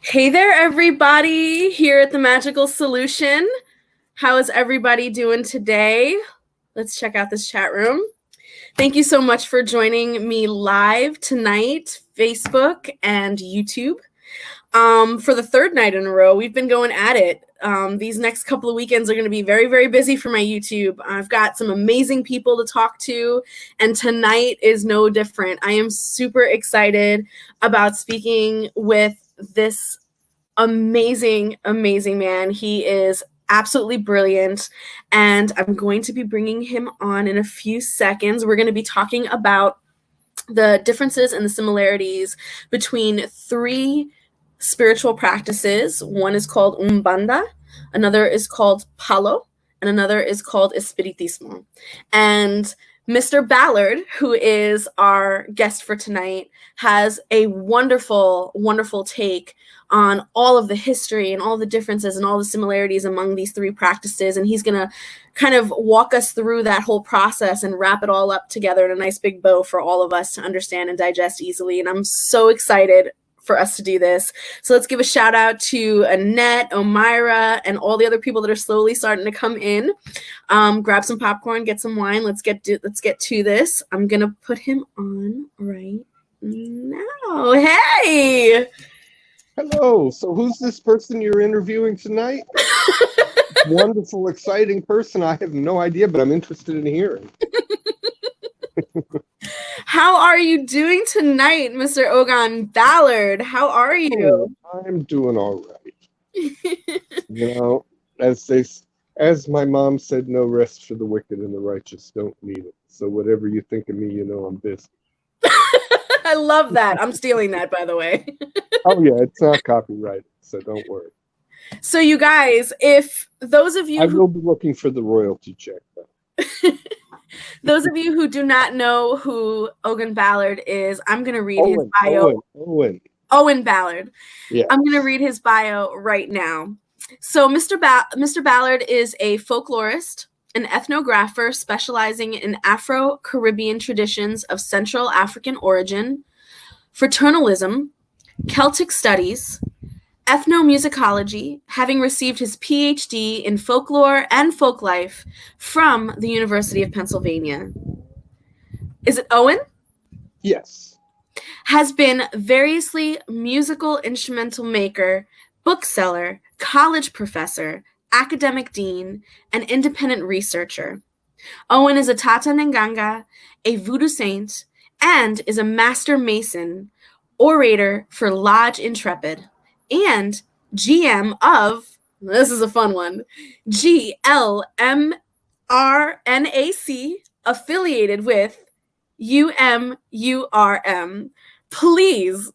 Hey there, everybody, here at the Magical Solution. How is everybody doing today? Let's check out this chat room. Thank you so much for joining me live tonight, Facebook and YouTube. For the third night in a row, we've been going at it. These next couple of weekends are going to be very, very busy for my YouTube. I've got some amazing people to talk to, and tonight is no different. I am super excited about speaking with this amazing man. He is absolutely brilliant, and I'm going to be bringing him on in a few seconds. We're going to be talking about the differences and the similarities between three spiritual practices. One is called Umbanda, another is called Palo, and another is called Espiritismo. And Mr. Ballard, who is our guest for tonight, has a wonderful, wonderful take on all of the history and all the differences and all the similarities among these three practices. And he's going to kind of walk us through that whole process and wrap it all up together in a nice big bow for all of us to understand and digest easily. And I'm so excited for us to do this. So let's give a shout out to Annette, Omira, and all the other people that are slowly starting to come in. Grab some popcorn, get some wine. Let's get to this. I'm gonna put him on right now. Hey. Hello. So who's this person you're interviewing tonight? Wonderful, exciting person. I have no idea, but I'm interested in hearing. How are you doing tonight, Mr. Ogun Ballard? How are you? I'm doing all right. As my mom said, no rest for the wicked and the righteous don't need it. So whatever you think of me, I'm busy. I love that. I'm stealing that, by the way. Oh yeah, it's not copyrighted, so don't worry. So you guys, if those of you I will be looking for the royalty check though. Those of you who do not know who Ogun Ballard is, I'm going to read his bio. Owen Ballard. Yeah. I'm going to read his bio right now. So Mr. Ballard is a folklorist, an ethnographer specializing in Afro-Caribbean traditions of Central African origin, fraternalism, Celtic studies, ethnomusicology, having received his PhD in folklore and folklife from the University of Pennsylvania. Is it Owen? Yes. Has been variously musical instrumental maker, bookseller, college professor, academic dean, and independent researcher. Owen is a Tata Nganga, a voodoo saint, and is a master mason, orator for Lodge Intrepid, and GM of, this is a fun one, GLMRNAC, affiliated with UMURM. Please,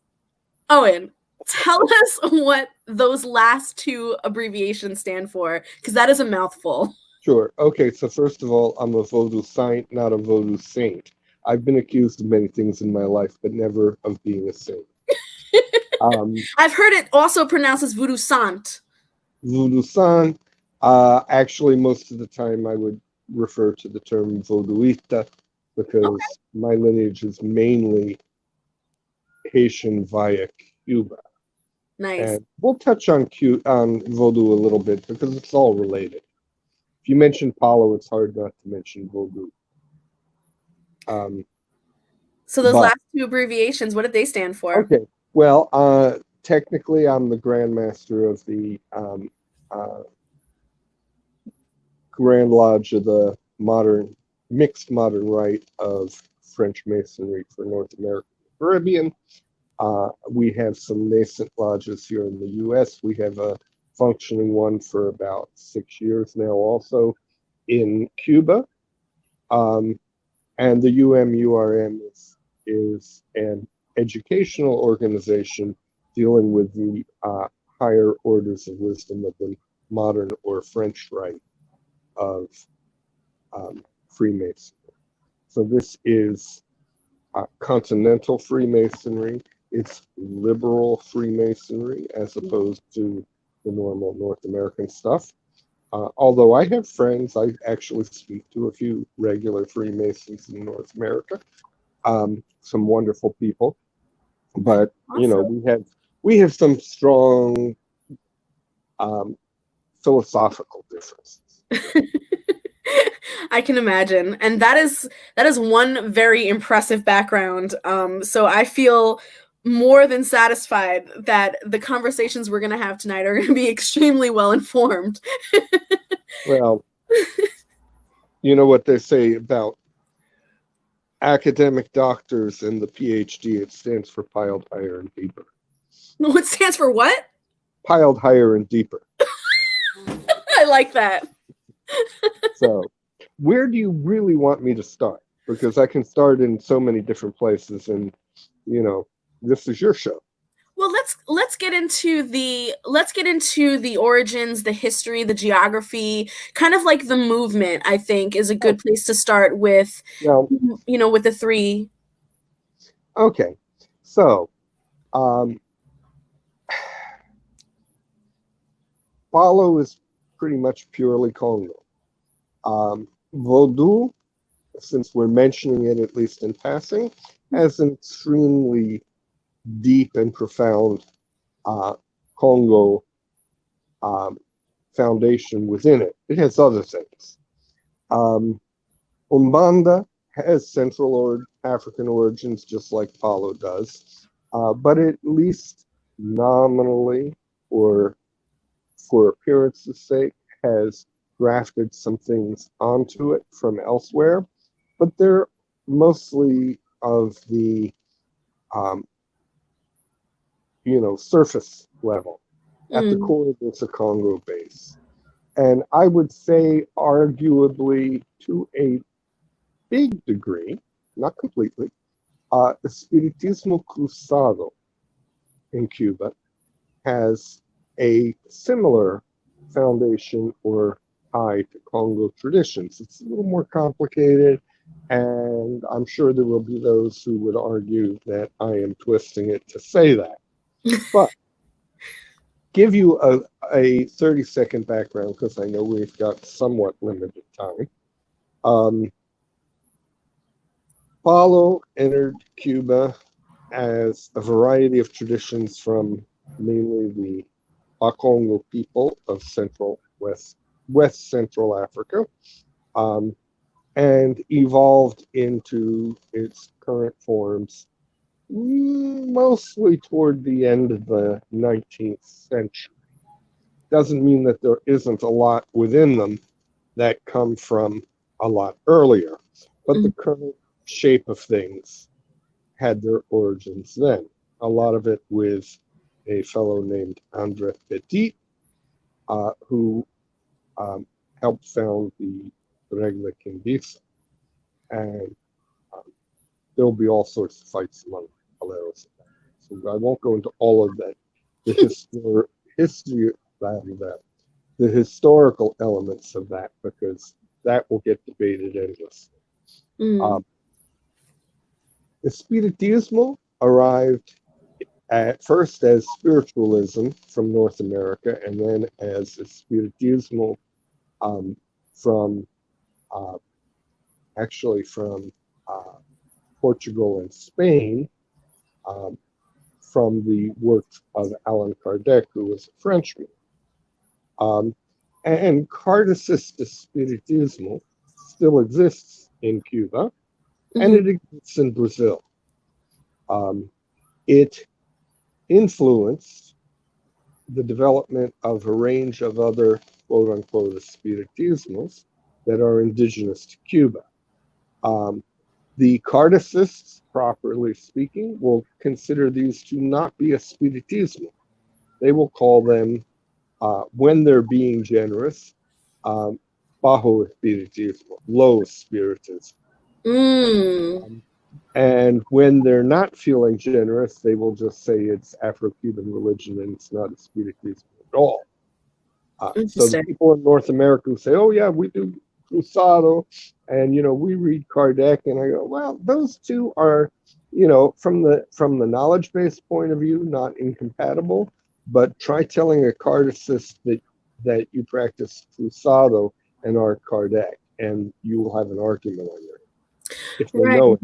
Owen, tell us what those last two abbreviations stand for, because that is a mouthful. Sure. Okay, so first of all, I'm a voodoo saint, not a voodoo saint. I've been accused of many things in my life, but never of being a saint. I've heard it also pronounced as voodoo sant. Voodoo sant. Actually, most of the time I would refer to the term voodooista because my lineage is mainly Haitian via Cuba. Nice. And we'll touch on voodoo a little bit because it's all related. If you mention Palo, it's hard not to mention voodoo. So those last two abbreviations, what did they stand for? Okay. Well, technically, I'm the Grand Master of the Grand Lodge of the mixed modern rite of French Masonry for North America and Caribbean. We have some nascent lodges here in the U.S. We have a functioning one for about 6 years now also in Cuba. And the UMURM is an educational organization dealing with the higher orders of wisdom of the modern or French rite of Freemasonry. So this is continental Freemasonry. It's liberal Freemasonry as opposed to the normal North American stuff. Although I have friends, I actually speak to a few regular Freemasons in North America, some wonderful people. But, awesome. we have some strong philosophical differences. I can imagine. And that is one very impressive background. So I feel more than satisfied that the conversations we're going to have tonight are going to be extremely well informed. Well, you know what they say about academic doctors and the PhD, it stands for piled higher and deeper. What stands for what? Piled higher and deeper. I like that. So, where do you really want me to start? Because I can start in so many different places, and you know, this is your show. Well, let's get into the origins, the history, the geography, kind of like the movement. I think is a good place to start with. Well, You know, with the three. okay. So, Palo is pretty much purely Congo. Vodou, since we're mentioning it at least in passing, has an extremely deep and profound Congo foundation within it. It has other things. Umbanda has Central African origins, just like Palo does, but at least nominally, or for appearance's sake, has grafted some things onto it from elsewhere, but they're mostly of the surface level. At the core, there's a Congo base. And I would say, arguably, to a big degree, not completely, Espiritismo Cruzado in Cuba has a similar foundation or tie to Congo traditions. It's a little more complicated, and I'm sure there will be those who would argue that I am twisting it to say that. But give you a 30-second background, because I know we've got somewhat limited time. Palo entered Cuba as a variety of traditions from mainly the Bakongo people of West Central Africa, and evolved into its current forms mostly toward the end of the 19th century. Doesn't mean that there isn't a lot within them that come from a lot earlier, but the current shape of things had their origins then. A lot of it with a fellow named André Petit, who helped found the Regla Quindíeza. And there'll be all sorts of fights among Paleros. So I won't go into all of that. The history of that, the historical elements of that, because that will get debated endlessly. Espiritismo arrived at first as spiritualism from North America, and then as Espiritismo from Portugal and Spain, from the work of Allan Kardec, who was a Frenchman. And Kardecist Espiritismo still exists in Cuba, and it exists in Brazil. It influenced the development of a range of other quote-unquote Espiritismos that are indigenous to Cuba. The Kardecists, properly speaking, will consider these to not be Espiritismo. They will call them, when they're being generous, Bajo Espiritismo, low Spiritism. And when they're not feeling generous, they will just say it's Afro-Cuban religion and it's not Espiritismo at all. So the people in North America who say, oh yeah, we do Cruzado, and we read Kardec, and I go, well, those two are, from the knowledge-based point of view, not incompatible. But try telling a Kardecist that you practice Cruzado and are Kardec, and you will have an argument on your hands if they know it.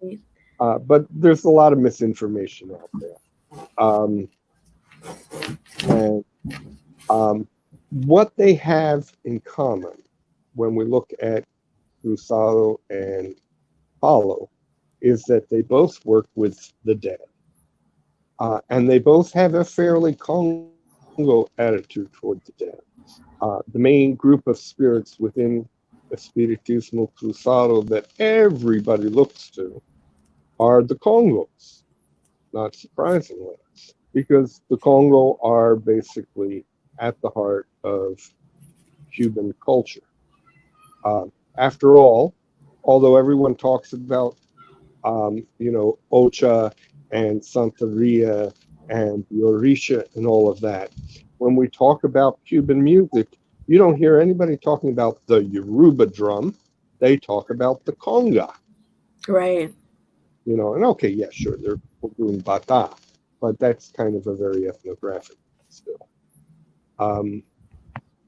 Right. But there's a lot of misinformation out there. Um, and what they have in common when we look at Cruzado and Palo is that they both work with the dead. And they both have a fairly Congo attitude toward the dead. The main group of spirits within Espiritismo Cruzado that everybody looks to are the Congos, not surprisingly, because the Congo are basically at the heart of Cuban culture. After all, although everyone talks about, Ocha and Santeria and the Orisha and all of that, when we talk about Cuban music, you don't hear anybody talking about the Yoruba drum. They talk about the conga. Right. And okay, yeah, sure, they're doing bata, but that's kind of a very ethnographic still.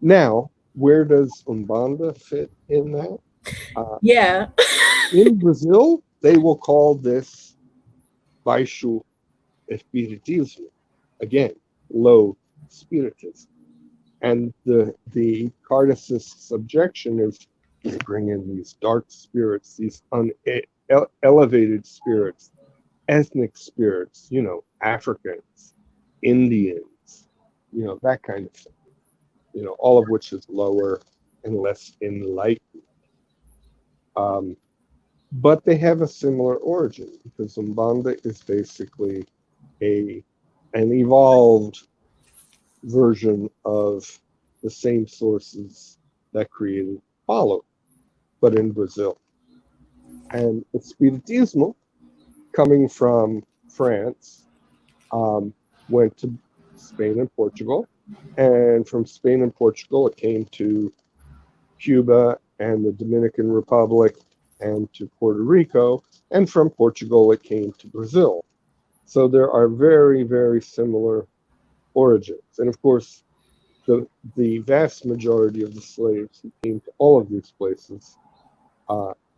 Now, where does Umbanda fit in that? Yeah. In Brazil, they will call this baixo espiritismo, again, low spiritism. And the Kardecist's objection is they bring in these dark spirits, these elevated spirits, ethnic spirits, Africans, Indians, that kind of thing, all of which is lower and less enlightened. But they have a similar origin because Umbanda is basically an evolved version of the same sources that created Palo, but in Brazil. And Espiritismo, coming from France, went to Spain and Portugal. And from Spain and Portugal, it came to Cuba and the Dominican Republic and to Puerto Rico. And from Portugal, it came to Brazil. So there are very, very similar origins. And of course, the vast majority of the slaves who came to all of these places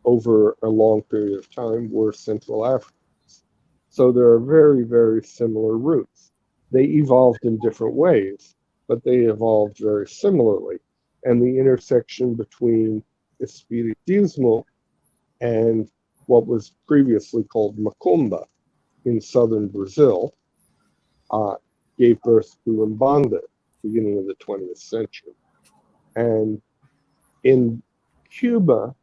over a long period of time were Central Africans. So there are very, very similar roots. They evolved in different ways, but they evolved very similarly. And the intersection between Espiritismo and what was previously called Macumba in southern Brazil gave birth to Umbanda, beginning of the 20th century. And in Cuba,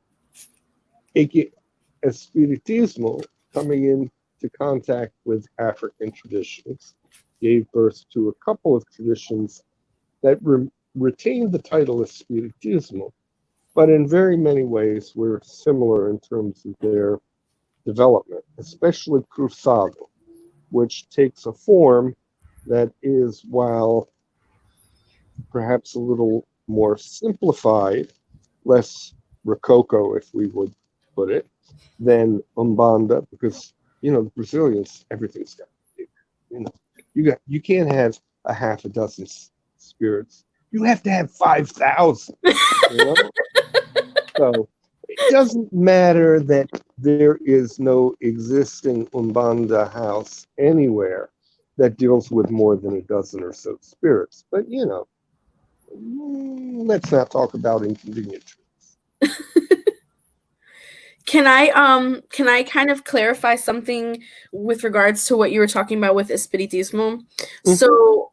Espiritismo, coming into contact with African traditions, gave birth to a couple of traditions that retained the title Espiritismo, but in very many ways were similar in terms of their development, especially Cruzado, which takes a form that is, while perhaps a little more simplified, less rococo, if we would put it, than Umbanda, because the Brazilians, everything's got you can't have a half a dozen spirits. You have to have 5,000. So it doesn't matter that there is no existing Umbanda house anywhere that deals with more than a dozen or so spirits. But let's not talk about inconvenient truths. Can I kind of clarify something with regards to what you were talking about with Espiritismo? Mm-hmm. So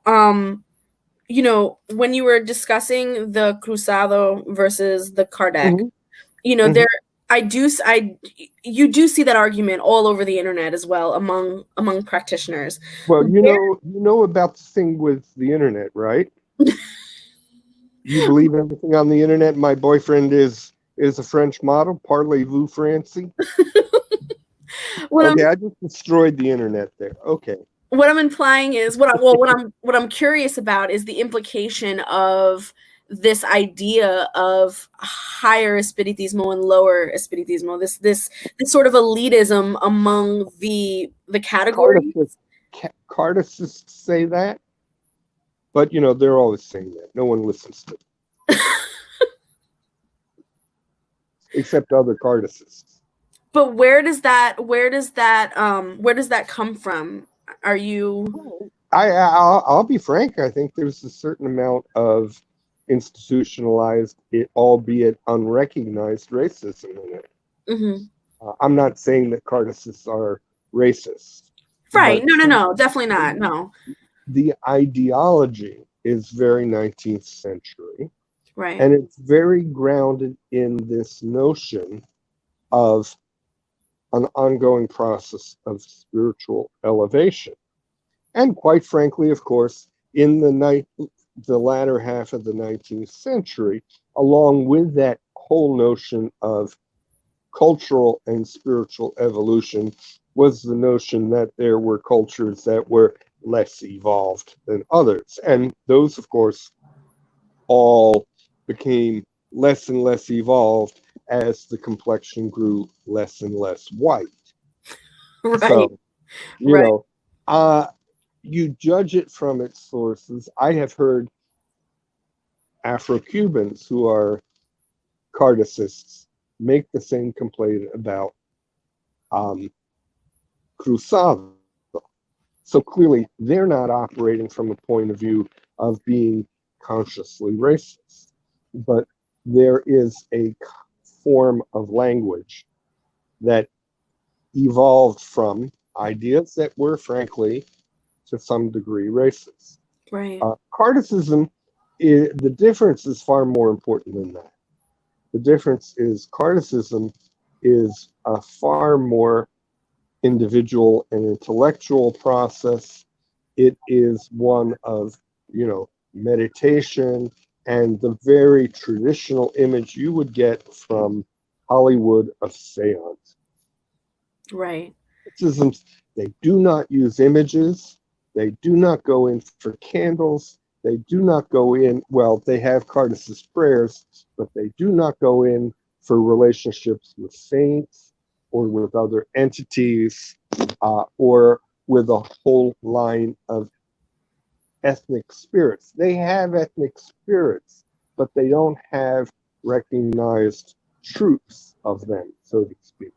when you were discussing the Cruzado versus the Kardec, mm-hmm. There you do see that argument all over the internet as well among practitioners. Well, you know about the thing with the internet, right? You believe everything on the internet. My boyfriend is a French model. Parlez-vous, Francie? Okay, I just destroyed the internet there. Okay. What I'm implying is what I'm curious about is the implication of this idea of higher Espiritismo and lower Espiritismo. This sort of elitism among the categories. Kardecists say that, but they're always saying that. No one listens to them. Except other Kardecists. But where does that come from? Are you I'll be frank. I think there's a certain amount of institutionalized, albeit unrecognized, racism in it. Mhm. I'm not saying that Cardassists are racist, Right. but No, no, no, definitely not. the, No. the ideology is very 19th century, Right. and it's very grounded in this notion of an ongoing process of spiritual elevation. And quite frankly, of course, in the latter half of the 19th century, along with that whole notion of cultural and spiritual evolution, was the notion that there were cultures that were less evolved than others. And those, of course, all became less and less evolved as the complexion grew less and less white. Right. So, you Right. know, you judge it from its sources. I have heard Afro-Cubans who are Cardassists make the same complaint about um, Cruzado. So clearly, they're not operating from a point of view of being consciously racist, but there is a form of language that evolved from ideas that were, frankly, to some degree, racist. Right. Cardassism, the difference is far more important than that. The difference is Cardassism is a far more individual and intellectual process. It is one of, meditation and the very traditional image you would get from Hollywood of seance. Right. Exorcisms, they do not use images. They do not go in for candles. They do not go in, well, they have Cardassus prayers, but they do not go in for relationships with saints or with other entities or with a whole line of ethnic spirits. They have ethnic spirits, but they don't have recognized truths of them, so to speak.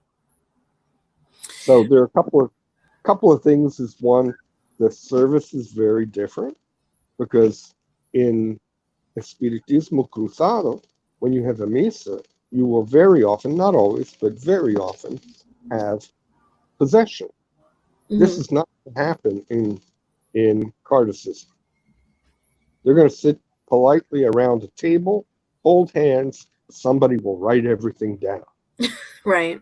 So there are a couple of things. Is one, the service is very different because in Espiritismo Cruzado, when you have a misa, you will very often, not always, but very often, have possession. This Mhm. is not going to happen in Cardassism. They're going to sit politely around a table, hold hands. Somebody will write everything down. Right.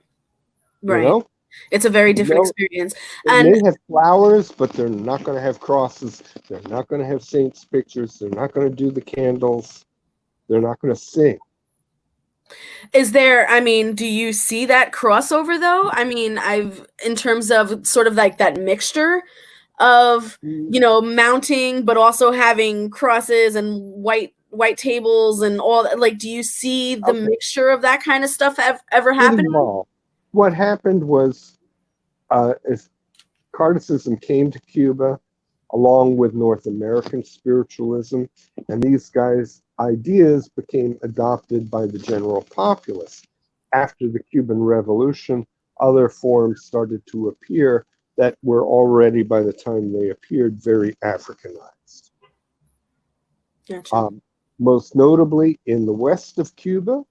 You Right. know, It's a very different no, experience. they And may have flowers, but they're not going to have crosses. They're not going to have saints' pictures. They're not going to do the candles. They're not going to sing. is there, I mean, do you see that crossover though? I mean, in terms of sort of like that mixture of, mounting, but also having crosses and white tables and all that. Like, do you see the Okay, mixture of that kind of stuff ever it happening? evolved. What happened was, as Cardassism came to Cuba, along with North American spiritualism, and these guys' ideas became adopted by the general populace. After the Cuban Revolution, other forms started to appear that were already, by the time they appeared, very Africanized. Gotcha. Um, Most notably in the west of Cuba,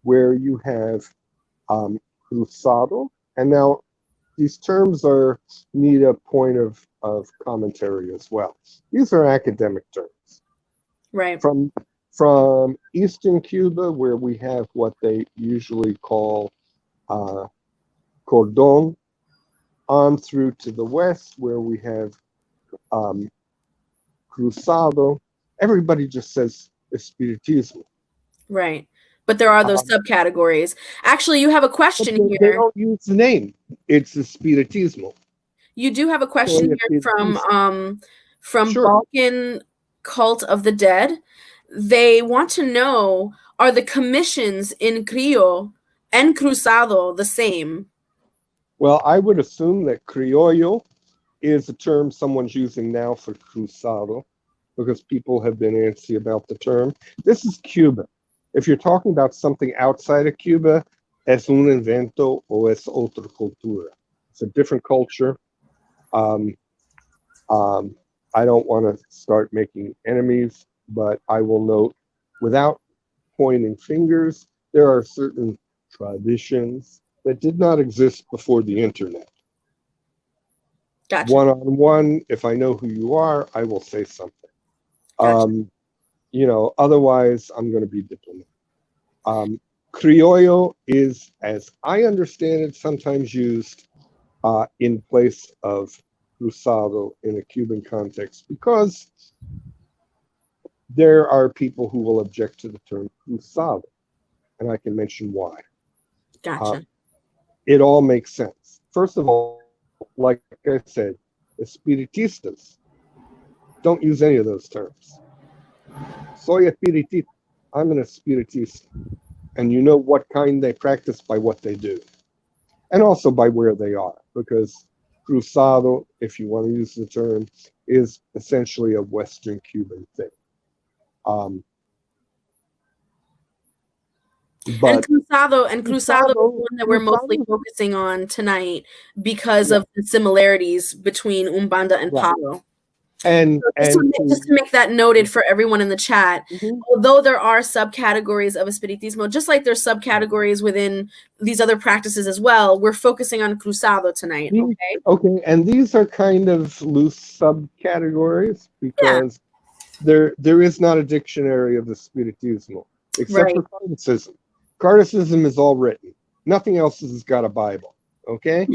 where you have cruzado, and now these terms need a point of commentary as well. These are academic terms. Right. From Eastern Cuba, where we have what they usually call uh, cordon, on through to the west, where we have um, cruzado. Everybody just says Espiritismo. Right. But there are those Um, subcategories. Actually, you have a but question they here. don't use the name. It's Espiritismo. You do have a question Soy here Espiritismo. from Sure. Balkan Cult of the Dead. They want to know, are the commissions in Criollo and Cruzado the same? Well, I would assume that criollo is a term someone's using now for cruzado because people have been antsy about the term. This is Cuba. If you're talking about something outside of Cuba, es un invento o es otra cultura. It's a different culture. Um, um, I don't want to start making enemies, but I will note, without pointing fingers, there are certain traditions that did not exist before the internet. Gotcha. One on one, if I know who you are, I will say something. Gotcha. Otherwise, I'm going to be diplomatic. Criollo is, as I understand it, sometimes used in place of cruzado in a Cuban context because there are people who will object to the term cruzado, and I can mention why. Uh, Gotcha. it all makes sense. First of all, like I said, espiritistas don't use any of those terms. Soy espiritista. I'm an espiritista. And you know what kind they practice by what they do. And also by where they are. Because cruzado, if you want to use the term, is essentially a Western Cuban thing. But Cruzado is the cruzado, one that we're mostly cruzado, focusing on tonight because yeah, of the similarities between Umbanda and right. Palo. And So just to make that noted for everyone in the chat, Mhm. although there are subcategories of Espiritismo, just like there's subcategories within these other practices as well, we're focusing on Cruzado tonight, These, okay? okay, and these are kind of loose subcategories Yeah, because there is not a dictionary of the Spiritismo except right. for Carticism. Carticism is all written. Nothing else has got a Bible. Okay,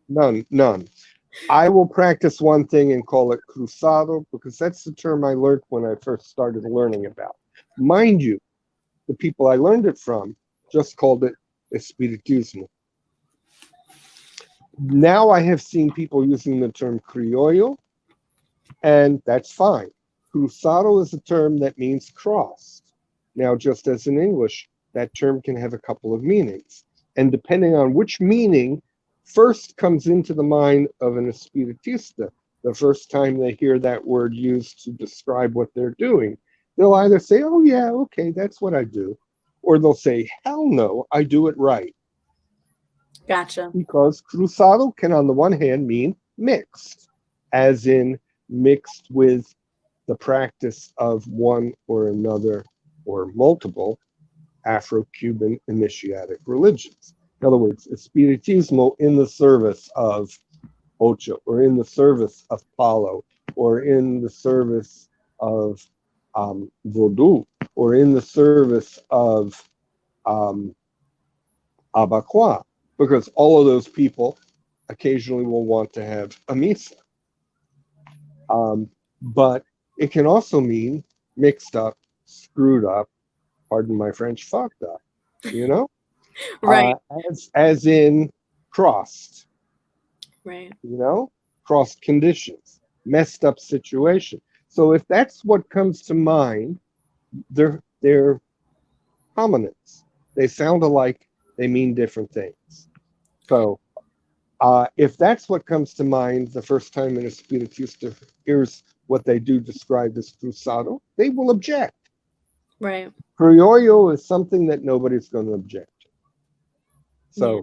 none. I will practice one thing and call it cruzado because that's the term I learned when I first started learning about. Mind you, the people I learned it from just called it Espiritismo. Now I have seen people using the term criollo, and that's fine. Cruzado is a term that means crossed. Now, just as in English, that term can have a couple of meanings. And depending on which meaning first comes into the mind of an espiritista, the first time they hear that word used to describe what they're doing, they'll either say, oh, yeah, okay, that's what I do. Or they'll say, hell no, I do it right. Gotcha. Because cruzado can, on the one hand, mean mixed, as in mixed with the practice of one or another or multiple Afro-Cuban initiatic religions. In other words, Espiritismo in the service of Ocho, or in the service of Palo, or in the service of Vodou, or in the service of um, Abacoa, because all of those people occasionally will want to have a misa. But it can also mean mixed up, screwed up, pardon my French, fucked up, you know? Right, As in crossed, right. crossed conditions, messed up situation. So if that's what comes to mind, they're homonyms. They sound alike, they mean different things. So if that's what comes to mind the first time an espiritista hears what they do described as cruzado, they will object. Right. Criollo is something that nobody's going to object to. So Yeah.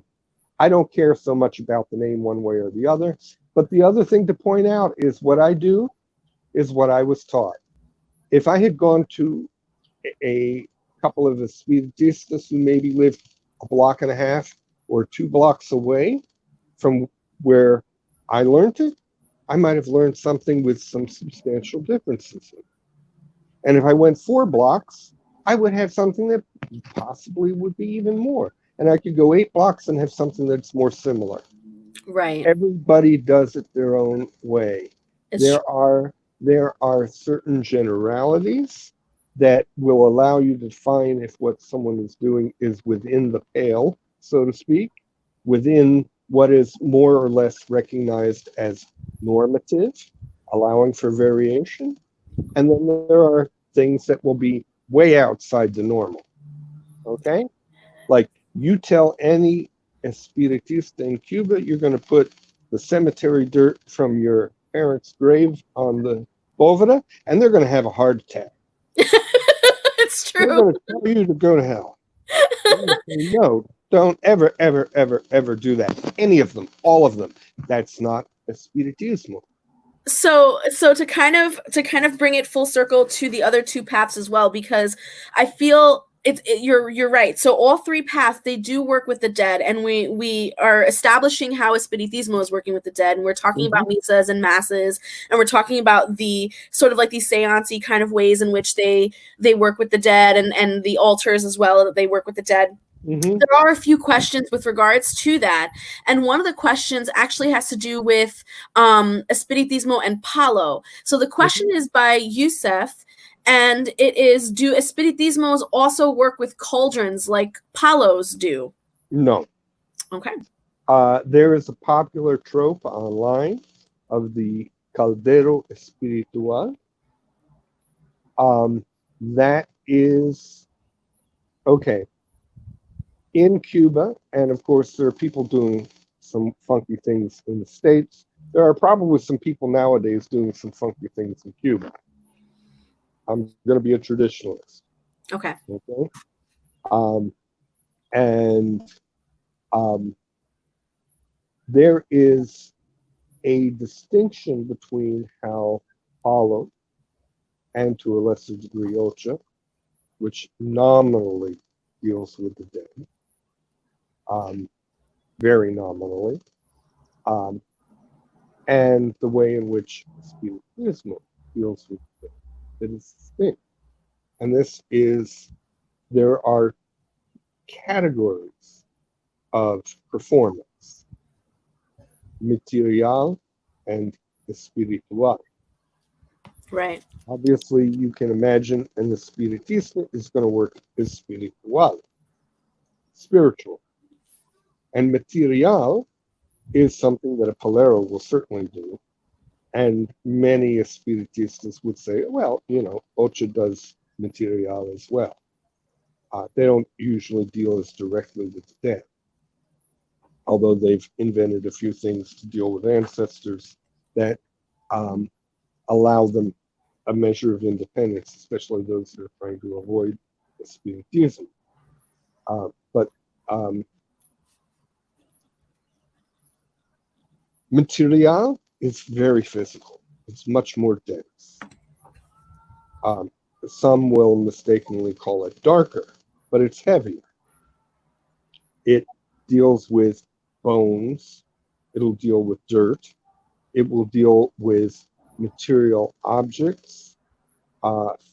I don't care so much about the name one way or the other. But the other thing to point out is what I do is what I was taught. If I had gone to a couple of espiritistas who maybe lived a block and a half or 2 blocks away from where I learned it, I might have learned something with some substantial differences. And if I went 4 blocks, I would have something that possibly would be even more. And I could go 8 blocks and have something that's more similar. Right. Everybody does it their own way. It's There are certain generalities that will allow you to define if what someone is doing is within the pale, so to speak, within what is more or less recognized as normative, allowing for variation. And then there are things that will be way outside the normal. Okay? Like you tell any espiritista in Cuba, you're going to put the cemetery dirt from your parents' grave on the boveda, and they're going to have a heart attack. it's They're true. going to tell you to go to hell. Say, no, Don't ever, ever, ever, ever do that. Any of them, all of them. That's not Espiritismo. So to kind of bring it full circle to the other two paths as well, because I feel you're right. So all three paths, they do work with the dead, and we are establishing how Espiritismo is working with the dead, and we're talking Mm-hmm. about misas and masses, and we're talking about the sort of like these seancey kind of ways in which they work with the dead, and the altars as well, that they work with the dead. Mm-hmm. There are a few questions with regards to that, and one of the questions actually has to do with Espiritismo and Palo. So the Mm-hmm. question is by Yusef, and it is: do Espiritismos also work with cauldrons like Palos do? No. Okay. There is a popular trope online of the caldero espiritual. That is okay. In Cuba, and of course, there are people doing some funky things in the States. There are probably some people nowadays doing some funky things in Cuba. I'm going to be a traditionalist. Okay. Okay. Um, and um, there is a distinction between how Palo and to a lesser degree Ocha, which nominally deals with the dead, um, very nominally, um, and the way in which Spiritismo deals with the dead. It is distinct. And this is, there are categories of performance, material and espiritual. Right. Obviously, you can imagine an espiritista is going to work espiritual, spiritual. And material is something that a palero will certainly do. And many espiritistas would say, well, Ocha does material as well. They don't usually deal as directly with the dead, although they've invented a few things to deal with ancestors that allow them a measure of independence, especially those that are trying to avoid spiritism. But material is very physical. It's much more dense. Some will mistakenly call it darker, but it's heavier. It deals with bones. It'll deal with dirt. It will deal with material objects,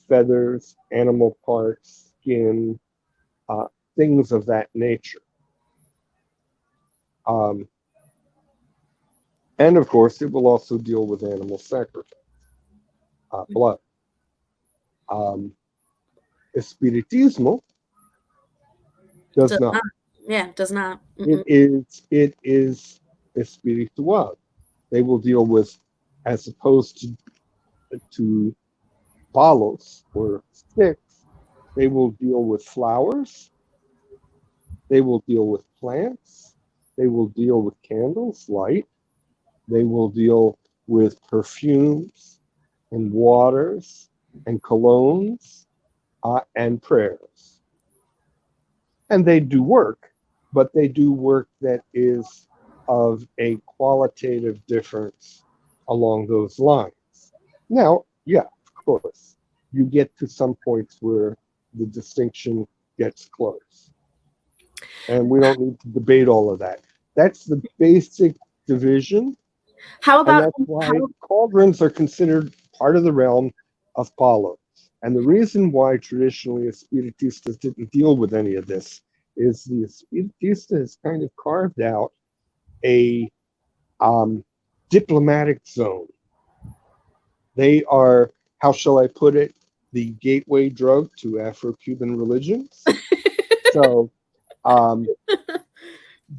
feathers, animal parts, skin, things of that nature. And of course, it will also deal with animal sacrifice, blood. Espiritismo does Does not. not. Yeah, does not. It is espiritual. They will deal with, as opposed to palos or sticks, they will deal with flowers. They will deal with plants. They will deal with candles, light. They will deal with perfumes and waters and colognes and prayers. And they do work, but they do work that is of a qualitative difference along those lines. Now, yeah, of course, you get to some points where the distinction gets close. And we don't need to debate all of that. That's the basic division. How And about that's why cauldrons are considered part of the realm of Palo. And the reason why traditionally Espiritistas didn't deal with any of this is the Espiritista has kind of carved out a diplomatic zone. They are, how shall I put it, the gateway drug to Afro-Cuban religions. So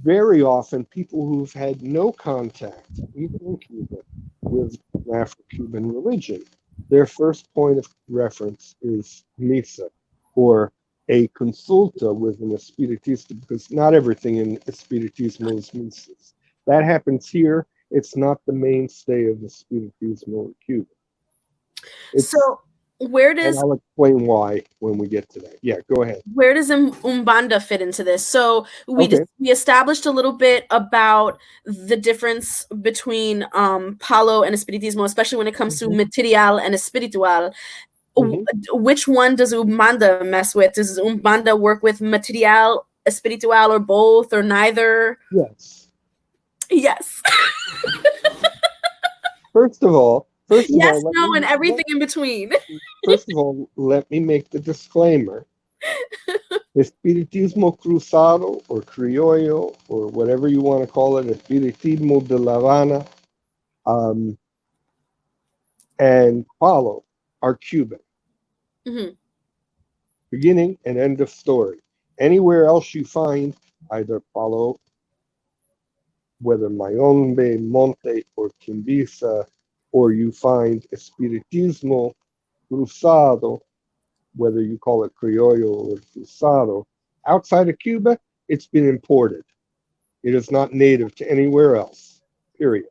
very often people who've had no contact, even in Cuba, with Afro-Cuban religion, their first point of reference is misa or a consulta with an espiritista, because not everything in espiritismo is misas. That happens here. It's not the mainstay of espiritismo in Cuba. It's so Where And does I'll explain why when we get to that. Yeah, go ahead. Umbanda fit into this? So Okay. we established a little bit about the difference between Palo and Espiritismo, especially when it comes to Hmm. material and espiritual. Hmm. Which one does Umbanda mess with? Does Umbanda work with material, espiritual, or both, or neither? Yes. Yes. First of Yes, all, let no, me and everything in between. first of all let me make the disclaimer. Espiritismo cruzado or criollo or whatever you want to call it, Espiritismo de La Habana, um, and Palo are Cuban. Mhm. Beginning and end of story. Anywhere else you find either Palo, whether Mayombe, Monte, or Quimbisa, or you find Espiritismo cruzado, whether you call it criollo or cruzado, outside of Cuba, it's been imported. It is not native to anywhere else, period.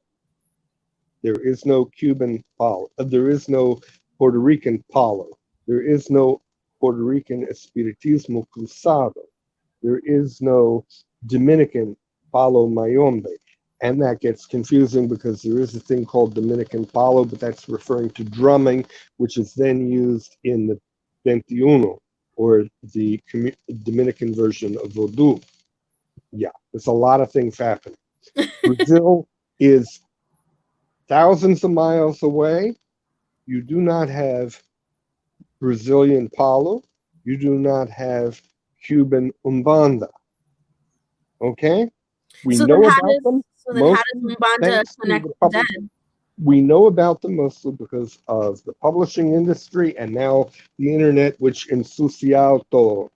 There is no Cuban palo. There is no Puerto Rican palo. There is no Puerto Rican Espiritismo cruzado. There is no Dominican palo mayombe. And that gets confusing because there is a thing called Dominican palo, but that's referring to drumming, which is then used in the 21, or the Dominican version of Vodou. Yeah, there's a lot of things happening. Brazil is thousands of miles away. You do not have Brazilian Palo. You do not have Cuban Umbanda. Okay? We So then know how about them does mostly Umbanda thanks to connect the with public. dead? We know about them mostly because of the publishing industry and now the internet, which ensucia todo,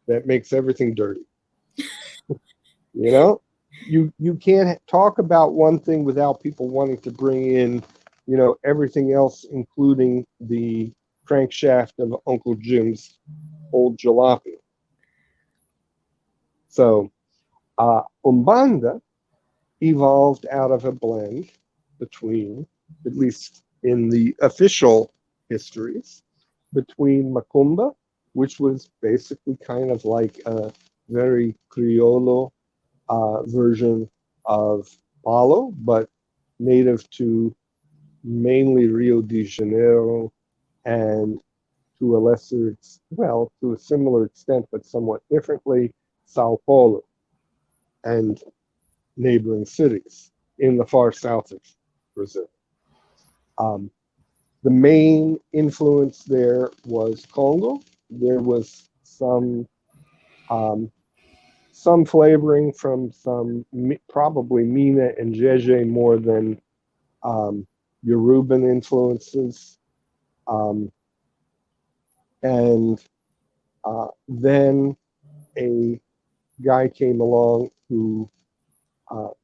that makes everything dirty. You know, you can't talk about one thing without people wanting to bring in, everything else, including the crankshaft of Uncle Jim's old jalopy. So, Umbanda evolved out of a blend between, at least in the official histories, between Macumba, which was basically kind of like a very criollo version of Palo, but native to mainly Rio de Janeiro and to a lesser, well, to a similar extent, but somewhat differently, Sao Paulo and neighboring cities in the far south of Brazil. Um, the main influence there was Congo. There was um, some flavoring from some probably Mina and Jeje more than um, Yoruban influences. Um, and then a guy came along who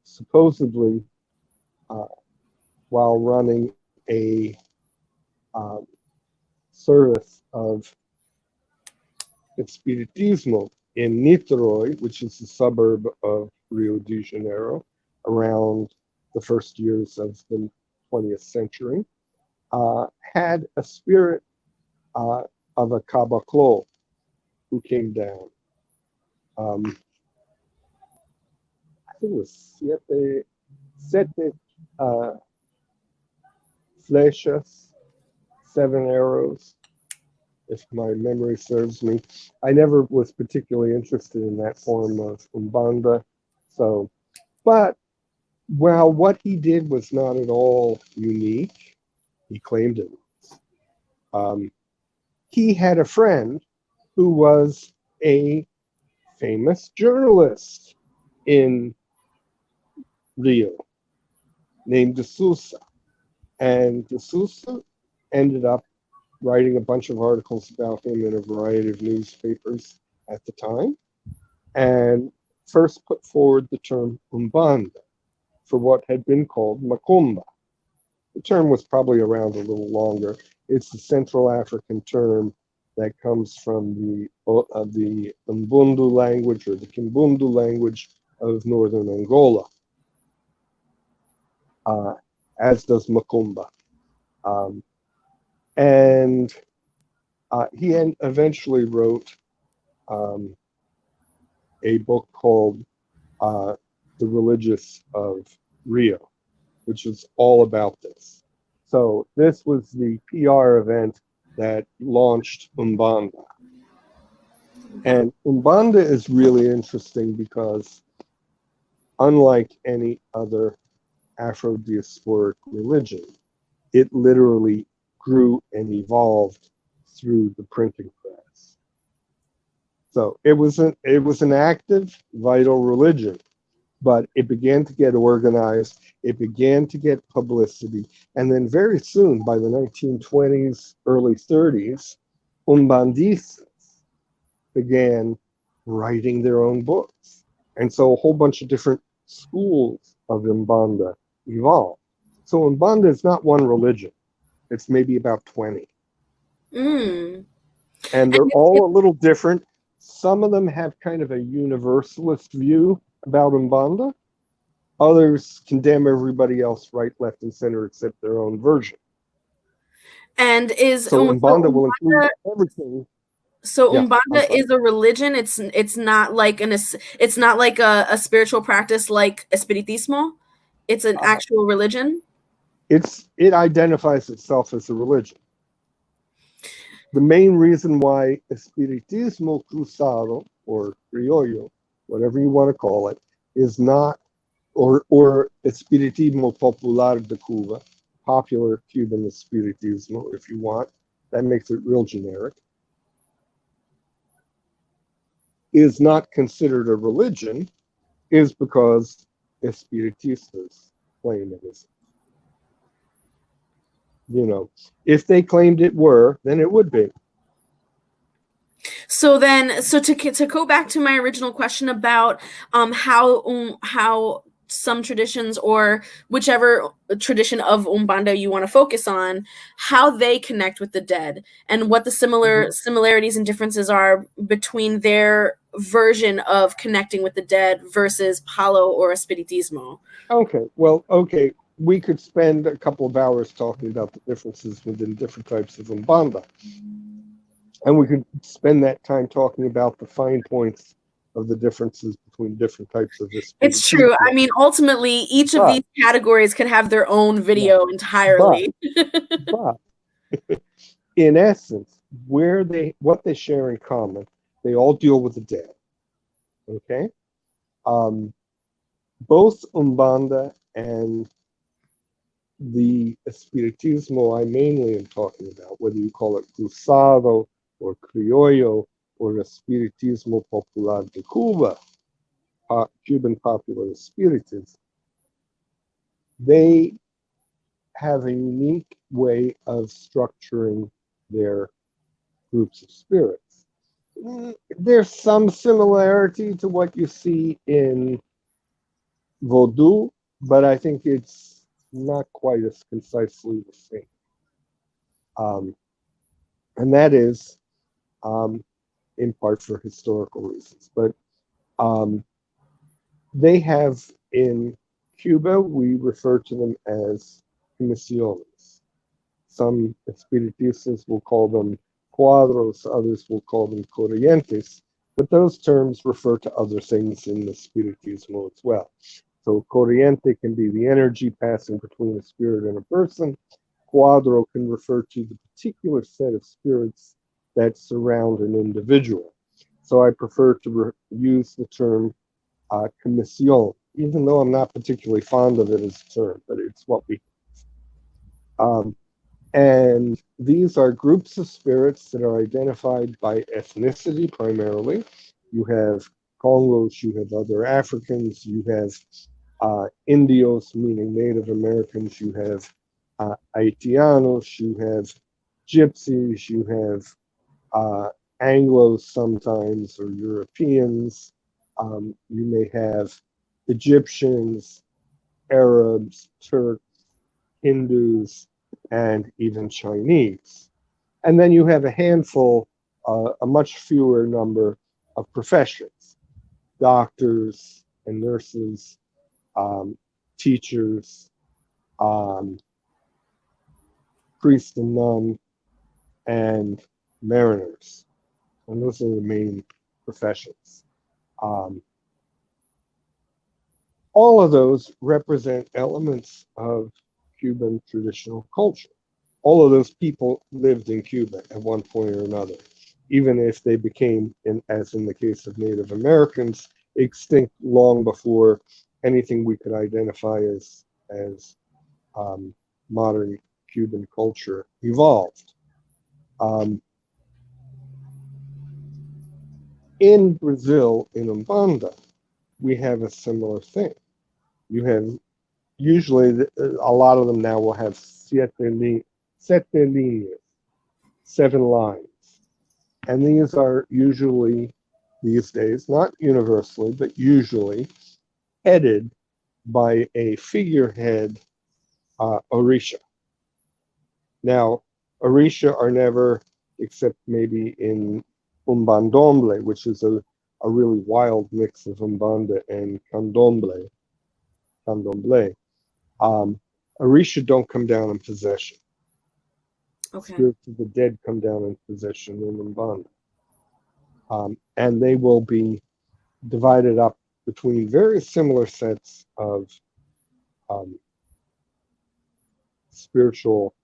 supposedly, uh, while running a um, service of Espiritismo in Niterói, which is a suburb of Rio de Janeiro, around the first years of the 20th century, had a spirit of a caboclo who came down. I think it was sete uh, flechas, 7 arrows, if my memory serves me. I never was particularly interested in that form of Umbanda. So, but while what he did was not at all unique, he claimed it. Um, he had a friend who was a famous journalist in Rio named De Sousa. And De Sousa ended up writing a bunch of articles about him in a variety of newspapers at the time, and first put forward the term Umbanda for what had been called Macumba. The term was probably around a little longer. It's the Central African term that comes from the Umbundu language or the Kimbundu language of northern Angola, uh, as does Macumba. Um, and He eventually wrote um, a book called The Religious of Rio, which is all about this. So this was the PR event that launched Umbanda. And Umbanda is really interesting because unlike any other Afro-diasporic religion, it literally grew and evolved through the printing press. So it was an active, vital religion, but it began to get organized. It began to get publicity, and then very soon, by the 1920s, early 30s, Umbandistas began writing their own books, and so a whole bunch of different schools of Umbanda evolved. So Umbanda is not one religion; it's maybe about 20. Mm. And And they're all a little different. Some of them have kind of a universalist view about Umbanda. Others condemn everybody else right, left, and center except their own version. and is So Umbanda will include Umbanda, everything. so Yeah, I'm Umbanda sorry. is a religion. It's not like it's not like a spiritual practice like Espiritismo. It's an Uh, actual religion. it identifies itself as a religion. The main reason why Espiritismo Cruzado or Criollo, whatever you want to call it, is not, or Espiritismo Popular de Cuba, popular Cuban Espiritismo, if you want, that makes it real generic, is not considered a religion, is because Espiritistas claim it is. You know, if they claimed it were, then it would be. So then, so to go back to my original question about how some traditions or whichever tradition of Umbanda you want to focus on, how they connect with the dead and what the Mhm. similarities and differences are between their version of connecting with the dead versus Palo or Espiritismo. Okay, well, okay, we could spend a couple of hours talking about the differences within different types of Umbanda. And we could spend that time talking about the fine points of the differences between different types of It's true. I Espiritismo. mean, ultimately, each of But, these categories could have their own yeah, video but, entirely. but, in essence, what they share in common, they all deal with the dead. Okay? Um, both Umbanda and the Espiritismo I mainly am talking about, whether you call it Cruzado or Criollo or Espiritismo Popular de Cuba, Cuban popular spiritism, they have a unique way of structuring their groups of spirits. There's some similarity to what you see in Vodou, but I think it's not quite as concisely the same. Um, and that is um, in part for historical reasons. But um, they have in Cuba, we refer to them as comisiones. Some espiritistas will call them cuadros, others will call them corrientes, but those terms refer to other things in the spiritismo as well. So corriente can be the energy passing between a spirit and a person. Cuadro can refer to the particular set of spirits that surround an individual. So I prefer to use the term commission, even though I'm not particularly fond of it as a term, but it's what we. Um, and these are groups of spirits that are identified by ethnicity primarily. You have Congos, you have other Africans, you have Indios, meaning Native Americans, you have Haitianos, you have Gypsies, you have Anglos sometimes, or Europeans. You may have Egyptians, Arabs, Turks, Hindus, and even Chinese. And then you have a handful, a much fewer number of professions: doctors and nurses, um, teachers, um, priest and nun, and mariners. And those are the main professions. Um, all of those represent elements of Cuban traditional culture. All of those people lived in Cuba at one point or another, even if they became, as in the case of Native Americans, extinct long before anything we could identify as um, modern Cuban culture evolved. Um, in Brazil, in Umbanda, we have a similar thing. You have usually a lot of them now will have sete líneas, 7 lines. And these are usually, these days, not universally, but usually headed by a figurehead Orisha. Now, Orisha are never, except maybe in Umbandomble, which is a really wild mix of Umbanda and Candomblé. Orisha don't come down in possession. Okay. Spirits of the dead come down in possession in Umbanda. And they will be divided up between very similar sets of um, spiritual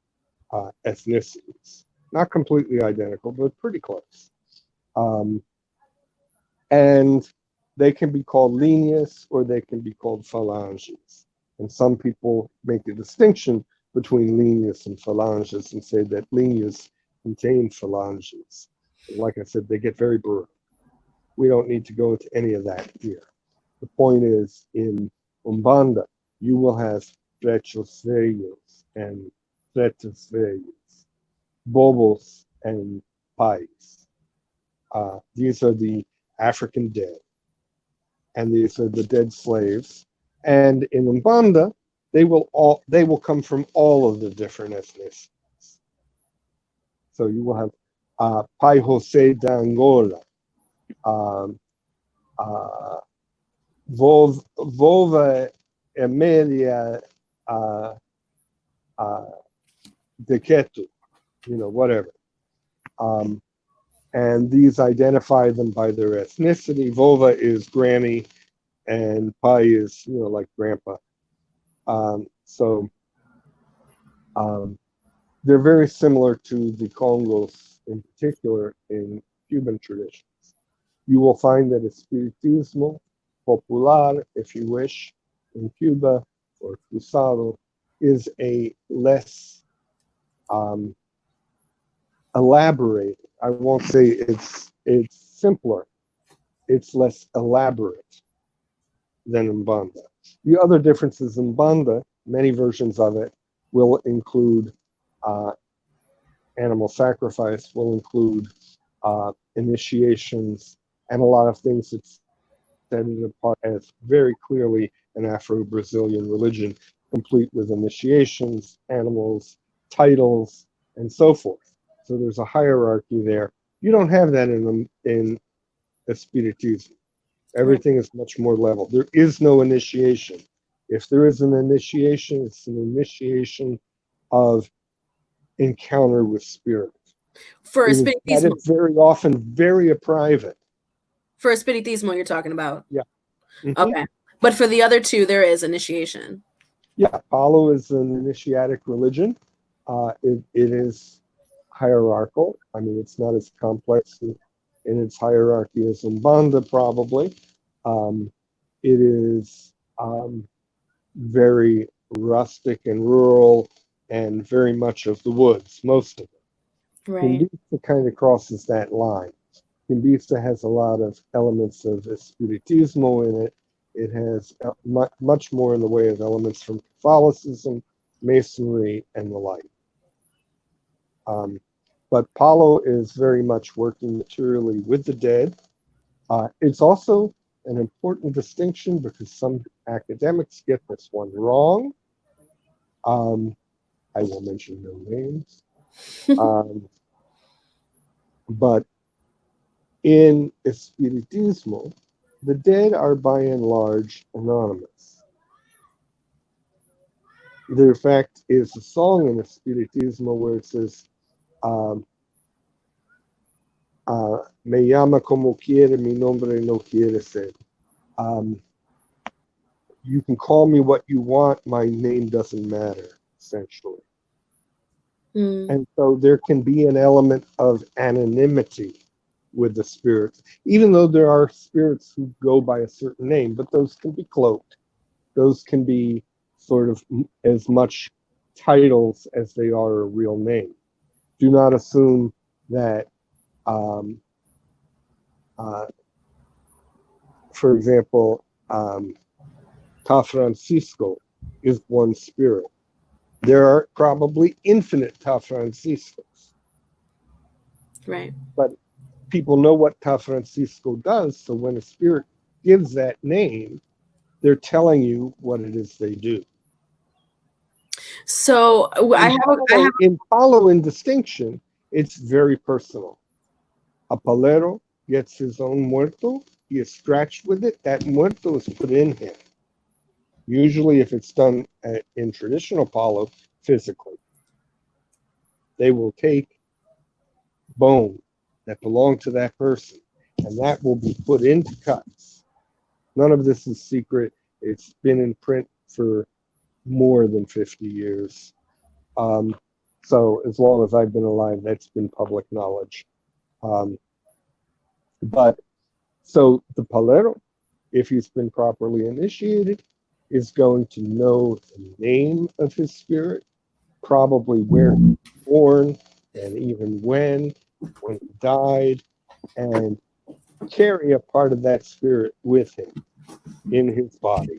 ethnicities. Not completely identical, but pretty close. Um, and they can be called líneas or they can be called phalanges. And some people make a distinction between líneas and phalanges and say that líneas contain phalanges. Like I said, they get very brutal. We don't need to go into any of that here. The point is, in Umbanda, you will have trechos velhos and tretos velhos, bobos and pais. These are the African dead, and these are the dead slaves. And in Umbanda, they will come from all of the different ethnicities. So you will have Pai Jose da Angola, um, uh, Vova Emilia uh, uh, de Ketu, whatever. Um, and these identify them by their ethnicity. Vova is granny, and Pai is, like grandpa. So they're very similar to the Congos in particular in Cuban traditions. You will find that Espiritismo Popular, if you wish, in Cuba, or Cruzado, is a less elaborate. I won't say it's simpler. It's less elaborate than Umbanda. The other differences in Umbanda, many versions of it, will include uh, animal sacrifice, will include initiations, and a lot of things that set it apart as very clearly an Afro-Brazilian religion, complete with initiations, animals, titles, and so forth. So there's a hierarchy there. You don't have that in Espiritismo. Right. Everything is much more level. There is no initiation. If there is an initiation, it's an initiation of encounter with spirit. For That Espiritismo, is very often very private. for Espiritismo, you're talking about. Yeah. Mm-hmm. Okay. But for the other two, there is initiation. Yeah, Palo is an initiatic religion. It is hierarchical. I mean, it's not as complex in its hierarchy as Umbanda, probably. It is very rustic and rural and very much of the woods, most of it. Right. Kimbisa kind of crosses that line. Kimbisa has a lot of elements of Espiritismo in it. It has much more in the way of elements from Catholicism, Masonry, and the like. But Palo is very much working materially with the dead. It's also an important distinction because some academics get this one wrong. I will mention no names. But in Espiritismo, the dead are by and large anonymous. There, in fact, is a song in Espiritismo where it says, Me llama como quiere, mi nombre no quiere ser. Um, you can call me what you want, my name doesn't matter, essentially. Mm. And so there can be an element of anonymity with the spirits, even though there are spirits who go by a certain name, but those can be cloaked. Those can be sort of as much titles as they are a real name. Do not assume that, um, uh, for example, Ta Francisco is one spirit. There are probably infinite Ta Franciscos, Right. but people know what Ta Francisco does. So when a spirit gives that name, they're telling you what it is they do. So In Palo in distinction, it's very personal. A palero gets his own muerto, he is scratched with it, that muerto is put in him. Usually, if it's done in traditional Palo, physically, they will take bone that belonged to that person, and that will be put into cuts. None of this is secret. It's been in print for more than 50 years. So as long as I've been alive, that's been public knowledge. But so the palero, if he's been properly initiated, is going to know the name of his spirit, probably where he was born, and even when he died, and carry a part of that spirit with him in his body.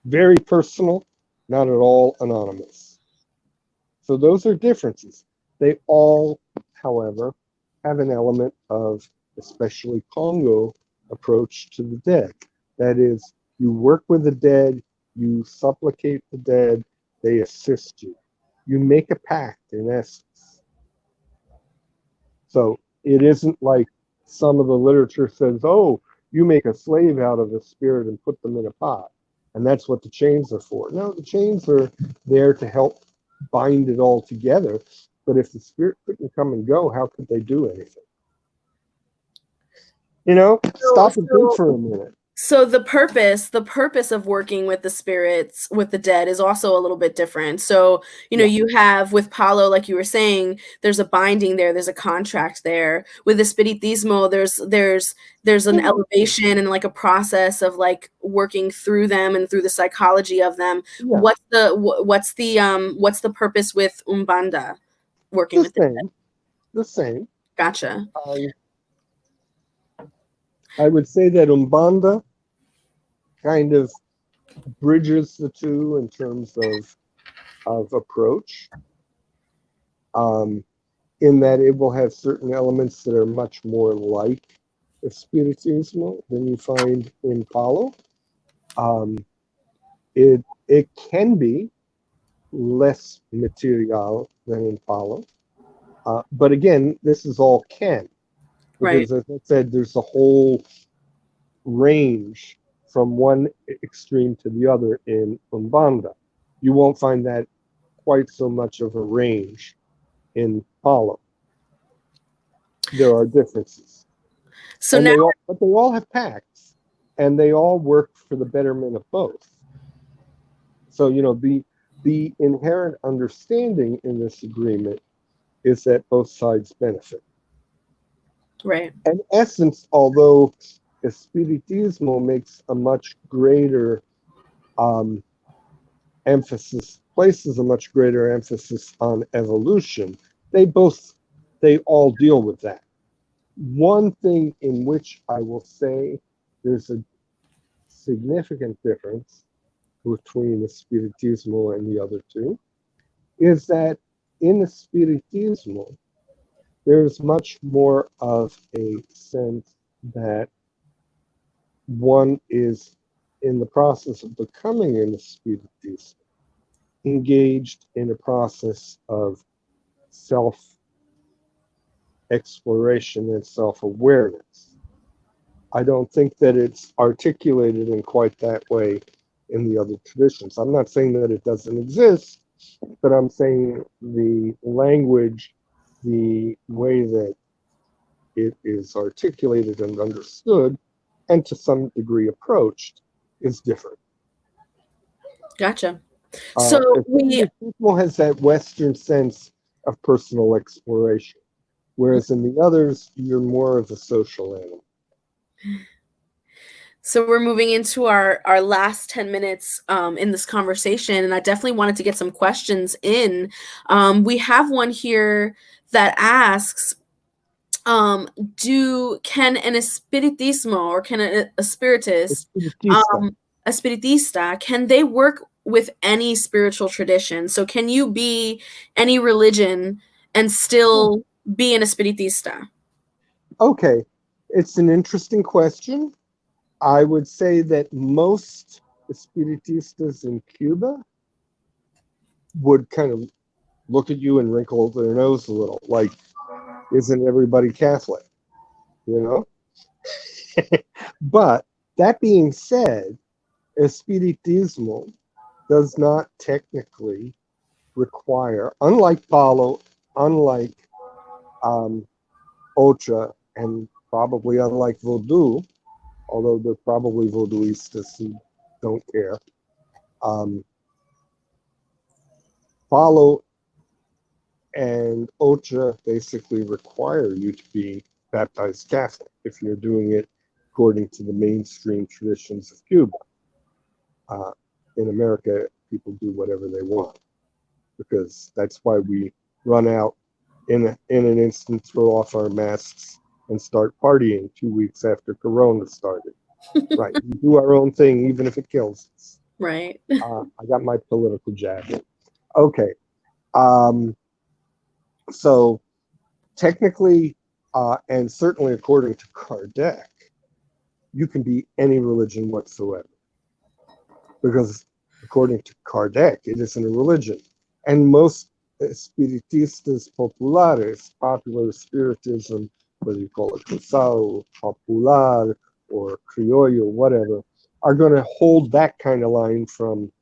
Very personal, not at all anonymous. So those are differences. They all, however, have an element of, especially Congo, approach to the dead. That is, you work with the dead, you supplicate the dead, they assist you. You make a pact, in essence. So it isn't like some of the literature says, oh, you make a slave out of a spirit and put them in a pot. And that's what the chains are for. No, the chains are there to help bind it all together. But if the spirit couldn't come and go, how could they do anything? You know, stop and think for a minute. So the purpose of working with the spirits, with the dead, is also a little bit different. So, Yeah. you have with Palo, like you were saying, there's a binding there, there's a contract there. With Espiritismo, there's an elevation and like a process of like working through them and through the psychology of them. Yeah. What's the purpose with Umbanda, working with the dead? The same. Gotcha. I would say that Umbanda kind of bridges the two in terms of approach, in that it will have certain elements that are much more like Espiritismo than you find in Palo. It can be less material than in Palo, but again, this is all can, because Right. as I said, there's a whole range from one extreme to the other in Umbanda. You won't find that quite so much of a range in Palo. There are differences. So now, But they all have pacts, and they all work for the betterment of both. So, the inherent understanding in this agreement is that both sides benefit. right. In essence, although Espiritismo makes a much greater places a much greater emphasis on evolution, they all deal with that. One thing in which I will say there's a significant difference between the Spiritismo and the other two is that in the Spiritismo, there's much more of a sense that one is in the process of becoming in the Spiritismo, engaged in a process of self exploration and self awareness. I don't think that it's articulated in quite that way in the other traditions. I'm not saying that it doesn't exist, but I'm saying the language, the way that it is articulated and understood, and to some degree approached, is different. Gotcha. So Espiritismo has that Western sense of personal exploration, whereas in the others, you're more of a social animal. So we're moving into our last 10 minutes in this conversation, and I definitely wanted to get some questions in. We have one here that asks, can an espiritismo, or can a spiritist, Espiritista. a spiritista, can they work with any spiritual tradition? So can you be any religion and still be an espiritista? Okay, it's an interesting question. I would say that most Espiritistas in Cuba would kind of look at you and wrinkle their nose a little, like, isn't everybody Catholic? You know? But that being said, Espiritismo does not technically require, unlike Palo, unlike Ocha, and probably unlike Vodou, although there are probably Vodouistas who don't care. Palo and Ocha basically require you to be baptized Catholic if you're doing it according to the mainstream traditions of Cuba. In America, people do whatever they want, because that's why we run out in an instant, throw off our masks, and start partying 2 weeks after Corona started. Right, we do our own thing, even if it kills us. Right. I got my political jab in. Okay. So technically, and certainly according to Kardec, you can be any religion whatsoever. Because according to Kardec, it isn't a religion. And most Espiritistas populares, popular spiritism, whether you call it Cruzado, Popular, or Criollo, whatever, are going to hold that kind of line from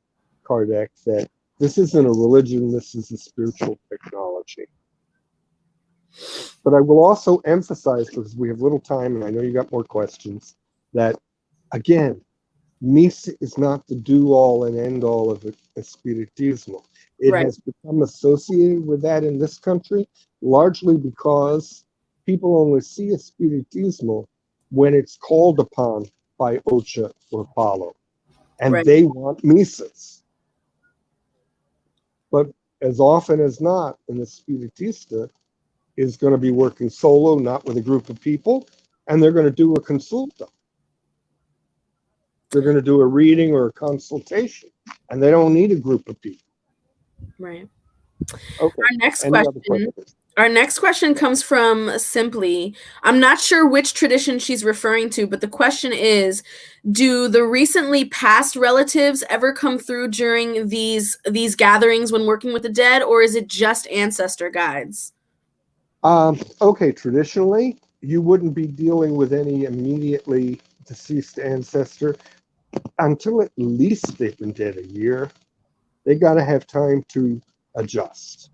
Kardec that this isn't a religion, this is a spiritual technology. But I will also emphasize, because we have little time and I know you got more questions, that again, Misa is not the do-all and end-all of Espiritismo. It has become associated with that in this country, largely because people only see Espiritismo when it's called upon by Ocha or Palo, and they want misas. But as often as not, an Espiritista is going to be working solo, not with a group of people, and they're going to do a consulta. They're going to do a reading or a consultation, and they don't need a group of people. Right. Okay. Our next question comes from Simply. I'm not sure which tradition she's referring to, but the question is, do the recently passed relatives ever come through during these gatherings when working with the dead, or is it just ancestor guides? Okay, traditionally, you wouldn't be dealing with any immediately deceased ancestor until at least they've been dead a year. They got to have time to adjust.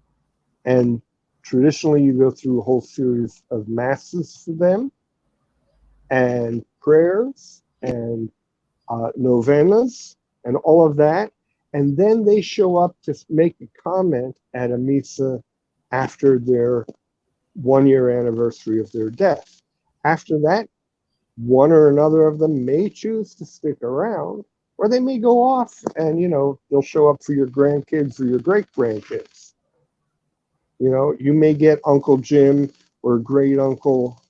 And traditionally, you go through a whole series of masses for them, and prayers, and novenas, and all of that. And then they show up to make a comment at a misa after their 1 year anniversary of their death. After that, one or another of them may choose to stick around, or they may go off and, they'll show up for your grandkids or your great grandkids. You may get Uncle Jim or great uncle,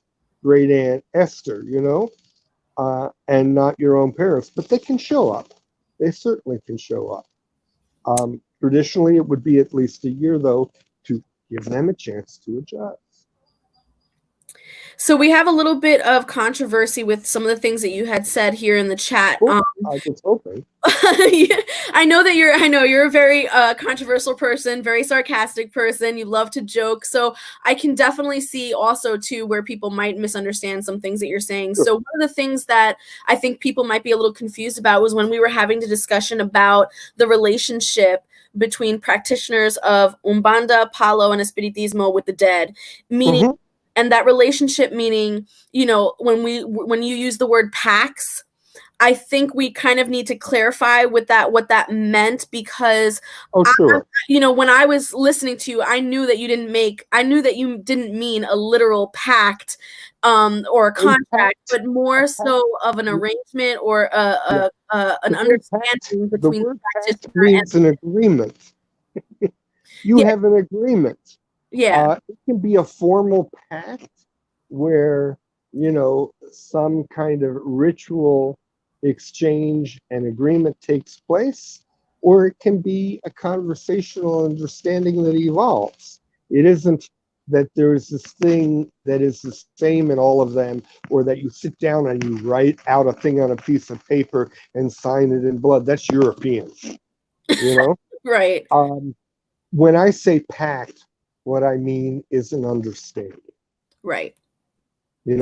great aunt Esther, and not your own parents, but they can show up. They certainly can show up. Traditionally, it would be at least a year, though, to give them a chance to adjust. So we have a little bit of controversy with some of the things that you had said here in the chat. I was hoping. I know you're a very controversial person, very sarcastic person. You love to joke. So I can definitely see also too where people might misunderstand some things that you're saying. Sure. So one of the things that I think people might be a little confused about was when we were having the discussion about the relationship between practitioners of Umbanda, Palo, and Espiritismo with the dead, meaning And that relationship meaning, when you use the word pacts, I think we kind of need to clarify with that what that meant, because Oh, sure. when I was listening to you, I knew that you didn't mean a literal pact or a contract, but A more pact, so of an arrangement or yeah. an understanding The between the word pact practitioner and means an agreement. You yeah, have an agreement. yeah, It can be a formal pact where, some kind of ritual exchange and agreement takes place, or it can be a conversational understanding that evolves. It isn't that there is this thing that is the same in all of them, or that you sit down and you write out a thing on a piece of paper and sign it in blood. That's European, you know? right, Um, when I say pact, what I mean is an understanding. right. It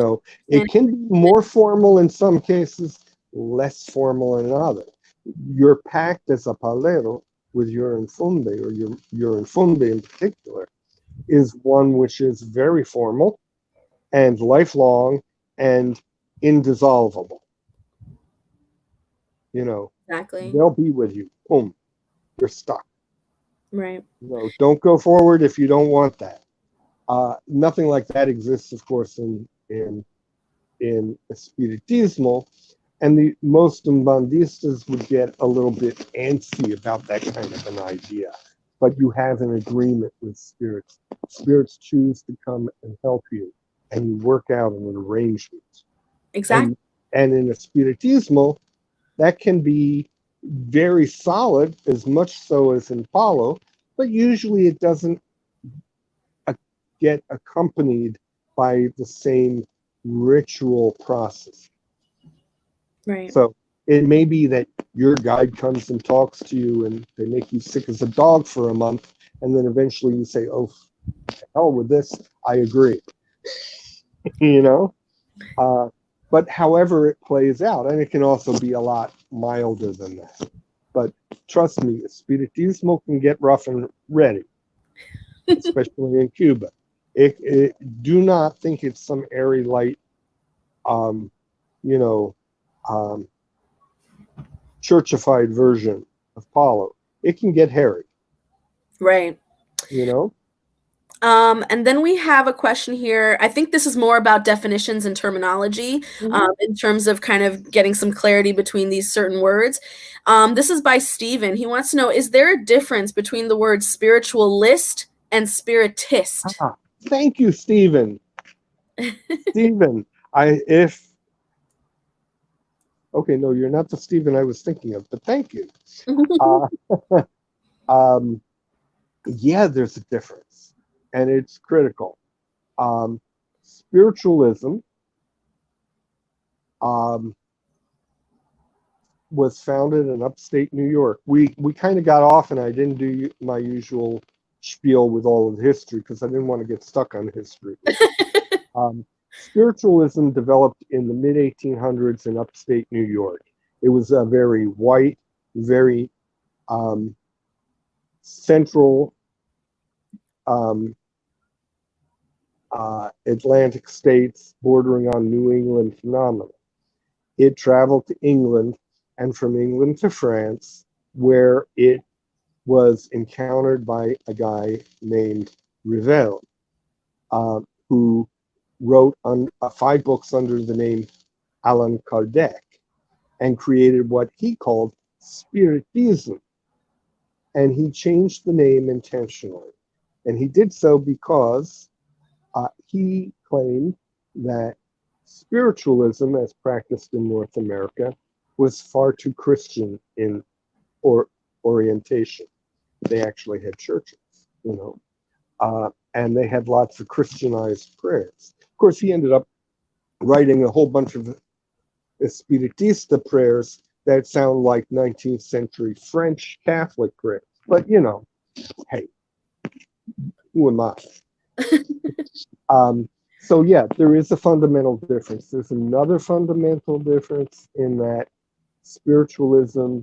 And can be more formal in some cases, less formal in others. Your pact as a palero with your infunde, or your infunde in particular, is one which is very formal and lifelong and indissoluble. exactly, They'll be with you. Boom, you're stuck. right, Don't go forward if you don't want that. Nothing like that exists, of course, in Espiritismo, and the most Umbandistas would get a little bit antsy about that kind of an idea. But you have an agreement with spirits. Spirits choose to come and help you, and you work out an arrangement. exactly, And in Espiritismo, that can be very solid, as much so as in Palo, but usually it doesn't get accompanied by the same ritual process. right. So it may be that your guide comes and talks to you and they make you sick as a dog for a month. And then eventually you say, oh, hell with this. I agree. you know? Uh, but however it plays out, and it can also be a lot milder than that. But trust me, Spiritismo can get rough and ready, especially in Cuba. Do not think it's some airy light, um, you know, um, churchified version of Palo. It can get hairy, Right. you know? And then we have a question here. I think this is more about definitions and terminology, Mhm. in terms of kind of getting some clarity between these certain words. This is by Steven. He wants to know, is there a difference between the words spiritualist and spiritist? Ah, thank you, Stephen. Stephen, okay, no, you're not the Stephen I was thinking of, but thank you. Uh, um, yeah, there's a difference, and it's critical. Spiritualism um, was founded in upstate New York. We kind of got off, and I didn't do my usual spiel with all of the history because I didn't want to get stuck on history. Spiritualism developed in the mid 1800s in upstate New York. It was a very white, very um, central um, Atlantic states bordering on New England phenomenon. It traveled to England and from England to France, where it was encountered by a guy named Revel, who wrote 5 books under the name Allan Kardec and created what he called Spiritism. And he changed the name intentionally. And he did so because he claimed that spiritualism, as practiced in North America, was far too Christian in or orientation. They actually had churches, and they had lots of Christianized prayers. Of course, he ended up writing a whole bunch of Espiritista prayers that sound like 19th century French Catholic prayers. But, hey, who am I? So, yeah, there is a fundamental difference. There's another fundamental difference in that spiritualism,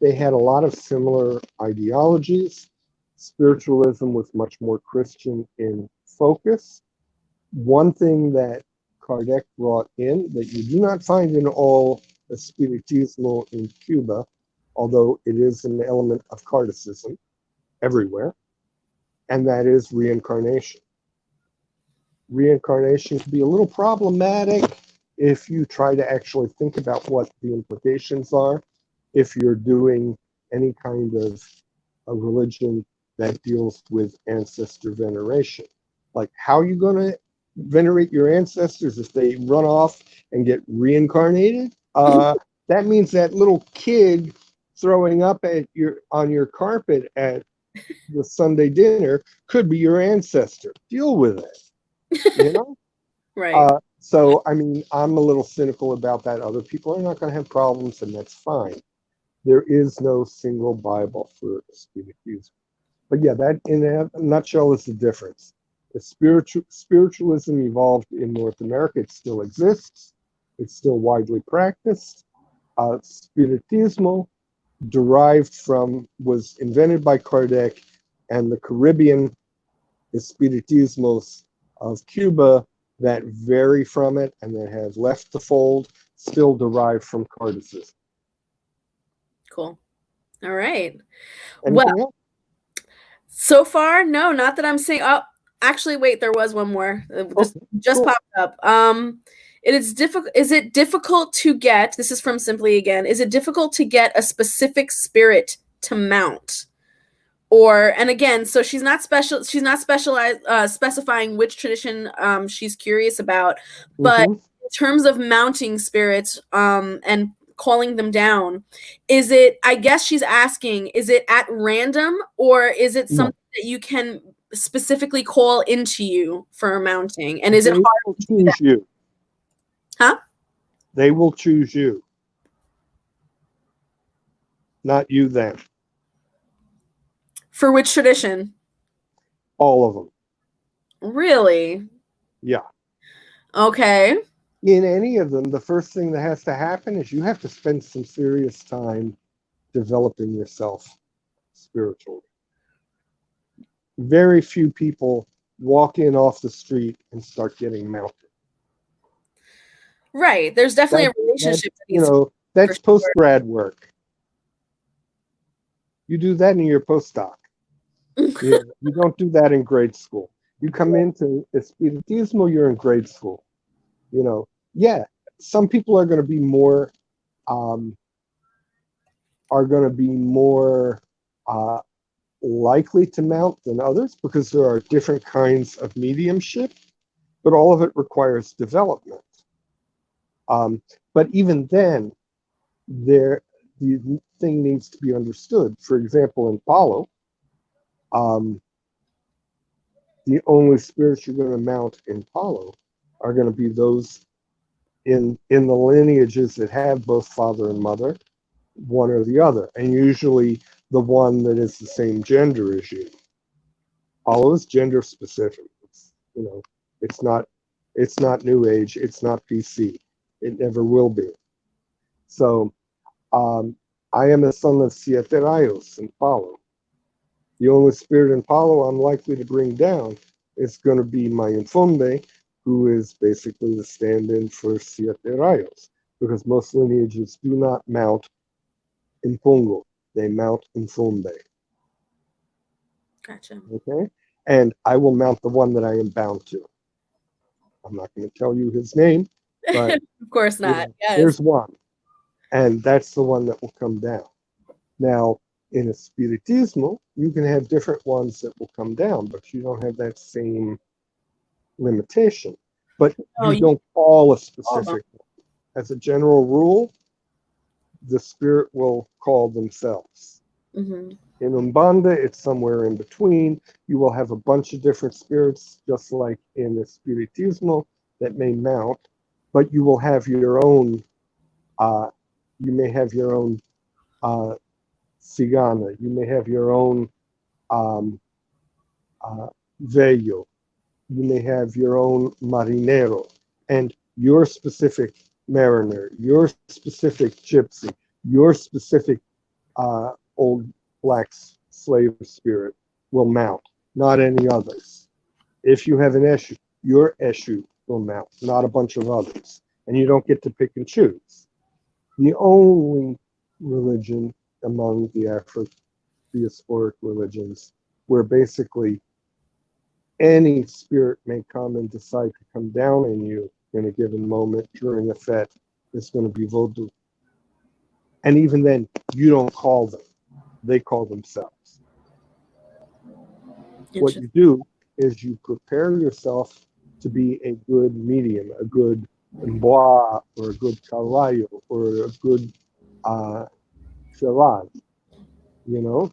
they had a lot of similar ideologies. Spiritualism was much more Christian in focus, One thing that Kardec brought in that you do not find in all Espiritismo in Cuba, although it is an element of Kardecism everywhere, and that is reincarnation. Reincarnation can be a little problematic if you try to actually think about what the implications are, if you're doing any kind of a religion that deals with ancestor veneration. Like, how are you going to venerate your ancestors if they run off and get reincarnated? That means that little kid throwing up on your carpet at the Sunday dinner could be your ancestor. Deal with it, you know? Right. So, I mean, I'm a little cynical about that. Other people are not going to have problems, and that's fine. There is no single Bible for Spiritism. But yeah, that in a nutshell is the difference. The spiritualism evolved in North America. It still exists. It's still widely practiced. Spiritismo was invented by Kardec, and the Caribbean Espiritismos of Cuba that vary from it and that have left the fold still derive from Kardecism. Cool. All right. Anything else? So far, no, not that I'm seeing. Oh, actually, wait, there was one more. Just cool. popped up. It is difficult. Is it difficult to get? This is from Simply again. Is it difficult to get a specific spirit to mount? Or, and again, so she's not specifying which tradition she's curious about, but in terms of mounting spirits and calling them down, is it, I guess she's asking, is it at random, or is it something that you can specifically call into you for mounting? And is it hard to choose you? Huh? They will choose you, not you them. For which tradition? All of them. Really? Yeah. Okay. In any of them, the first thing that has to happen is you have to spend some serious time developing yourself spiritually. Very few people walk in off the street and start getting mounted. Right. There's definitely a relationship. That's post-grad work. You do that in your postdoc. You don't do that in grade school. You come into Espiritismo, you're in grade school. Some people are going to be more likely to mount than others because there are different kinds of mediumship, but all of it requires development. But even then, the thing needs to be understood. For example, in Palo, the only spirits you're going to mount in Palo are going to be those in the lineages that have both father and mother, one or the other, and usually the one that is the same gender as you. Palo is gender specific. It's not New Age. It's not PC. It never will be. So, I am a son of Siete Rayos in Palo. The only spirit in Palo I'm likely to bring down is going to be my Infunde, who is basically the stand-in for Siete Rayos, because most lineages do not mount Impungo. They mount Infunde. Gotcha. Okay? And I will mount the one that I am bound to. I'm not going to tell you his name, but of course not. Yes. There's one. And that's the one that will come down. Now, in Espiritismo, you can have different ones that will come down, but you don't have that same limitation. But you don't call a specific one. As a general rule, the spirit will call themselves. Mm-hmm. In Umbanda, it's somewhere in between. You will have a bunch of different spirits, just like in Espiritismo, that may mount, but you will have your own, you may have your own Cigana, you may have your own Vello, you may have your own Marinero, and your specific mariner, your specific gypsy, your specific old black slave spirit will mount, not any others. If you have an issue, your Eshu will mount, not a bunch of others. And you don't get to pick and choose. The only religion among the Afro-diasporic religions where basically any spirit may come and decide to come down on you in a given moment during a fete is going to be Vodou. And even then, you don't call them. They call themselves. What you do is you prepare yourself to be a good medium, a good mboa, or a good caballo, or a good cheval, you know?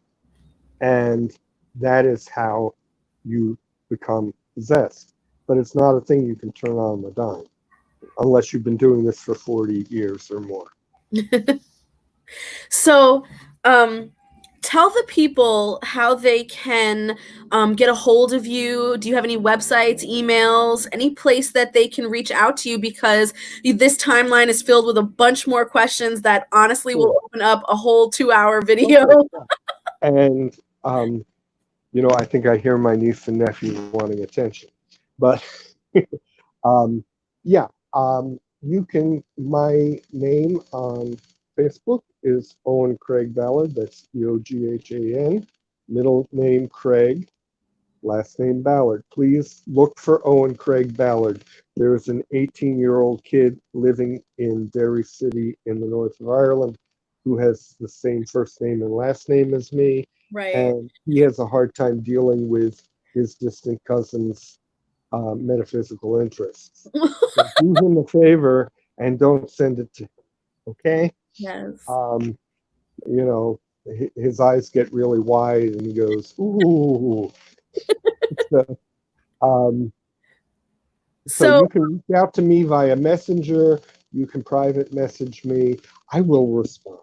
And that is how you become possessed. But it's not a thing you can turn on a dime, unless you've been doing this for 40 years or more. So, tell the people how they can get a hold of you. Do you have any websites, emails, any place that they can reach out to you? Because this timeline is filled with a bunch more questions that honestly will open up a whole 2-hour video. And, I think I hear my niece and nephew wanting attention. But, yeah, my name on Facebook is Owen Craig Ballard. That's Eoghan. Middle name Craig, last name Ballard. Please look for Owen Craig Ballard. There's an 18-year-old kid living in Derry City in the north of Ireland who has the same first name and last name as me. Right. And he has a hard time dealing with his distant cousin's metaphysical interests. So do him a favor and don't send it to him, okay? Yes. His eyes get really wide and he goes, ooh. So you can reach out to me via Messenger. You can private message me. I will respond.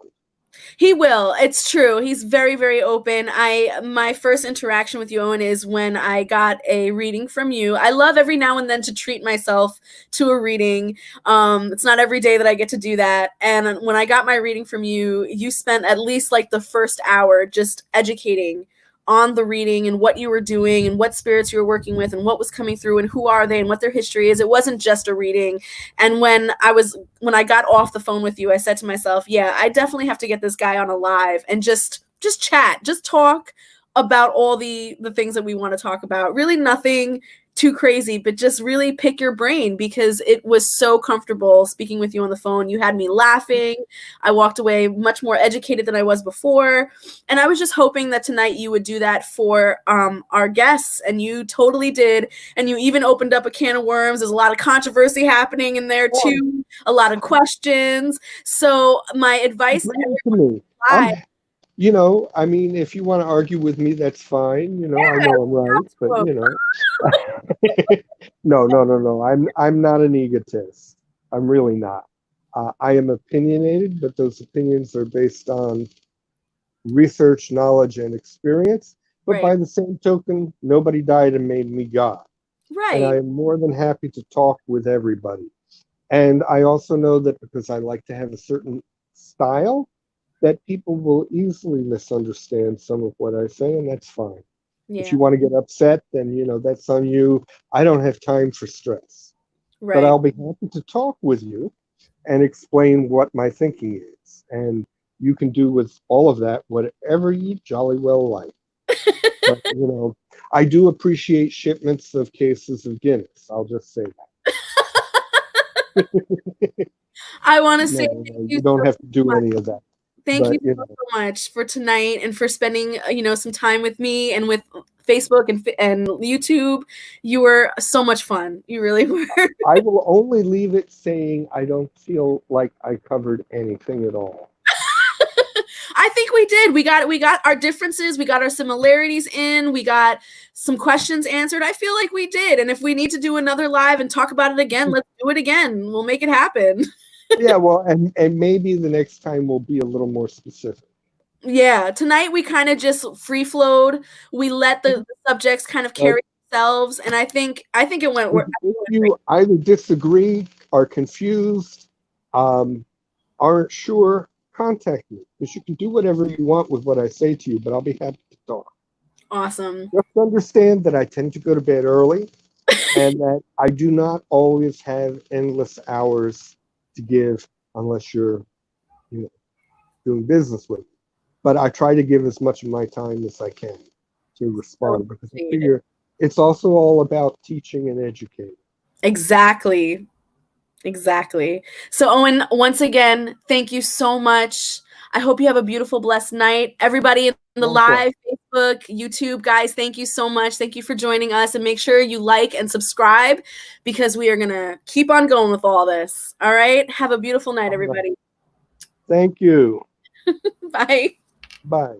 He will. It's true. He's very, very open. My first interaction with you, Owen, is when I got a reading from you. I love every now and then to treat myself to a reading. It's not every day that I get to do that. And when I got my reading from you, you spent at least like the first hour just educating on the reading and what you were doing and what spirits you were working with and what was coming through and who are they and what their history is. It wasn't just a reading. And when I got off the phone with you, I said to myself, yeah, I definitely have to get this guy on a live and just chat, just talk about all the things that we want to talk about. Really nothing too crazy, but just really pick your brain because it was so comfortable speaking with you on the phone. You had me laughing. I walked away much more educated than I was before. And I was just hoping that tonight you would do that for our guests. And you totally did. And you even opened up a can of worms. There's a lot of controversy happening in there too. A lot of questions. So my advice to everyone, if you want to argue with me, that's fine. I know I'm right, but no. I'm not an egotist. I'm really not. I am opinionated, but those opinions are based on research, knowledge, and experience. But right. By the same token, nobody died and made me God. Right. And I am more than happy to talk with everybody. And I also know that because I like to have a certain style, that people will easily misunderstand some of what I say, and that's fine. Yeah. If you want to get upset, then, that's on you. I don't have time for stress. Right. But I'll be happy to talk with you and explain what my thinking is. And you can do with all of that whatever you jolly well like. But, I do appreciate shipments of cases of Guinness. I'll just say that. I want to say you don't have to do any of that. Thank you so much for tonight and for spending, some time with me and with Facebook and YouTube. You were so much fun. You really were. I will only leave it saying I don't feel like I covered anything at all. I think we did. We got our differences. We got our similarities in. We got some questions answered. I feel like we did. And if we need to do another live and talk about it again, let's do it again. We'll make it happen. Yeah, well, and maybe the next time we'll be a little more specific. Yeah, tonight we kind of just free flowed. We let the subjects kind of carry themselves, and I think it went. If you either disagree, are confused, aren't sure, contact me because you can do whatever you want with what I say to you, but I'll be happy to talk. Awesome. Just understand that I tend to go to bed early. and that I do not always have endless hours to give unless you're, you know, doing business with me. But I try to give as much of my time as I can to So respond because I appreciate it. figure it's also all about teaching and educating. Exactly. Exactly. So, Owen, once again, thank you so much. I hope you have a beautiful, blessed night. Everybody in the Likewise. live, Facebook, YouTube, guys, thank you so much. Thank you for joining us. And make sure you like and subscribe because we are going to keep on going with all this. All right. Have a beautiful night, All right. everybody. Thank you. Bye. Bye.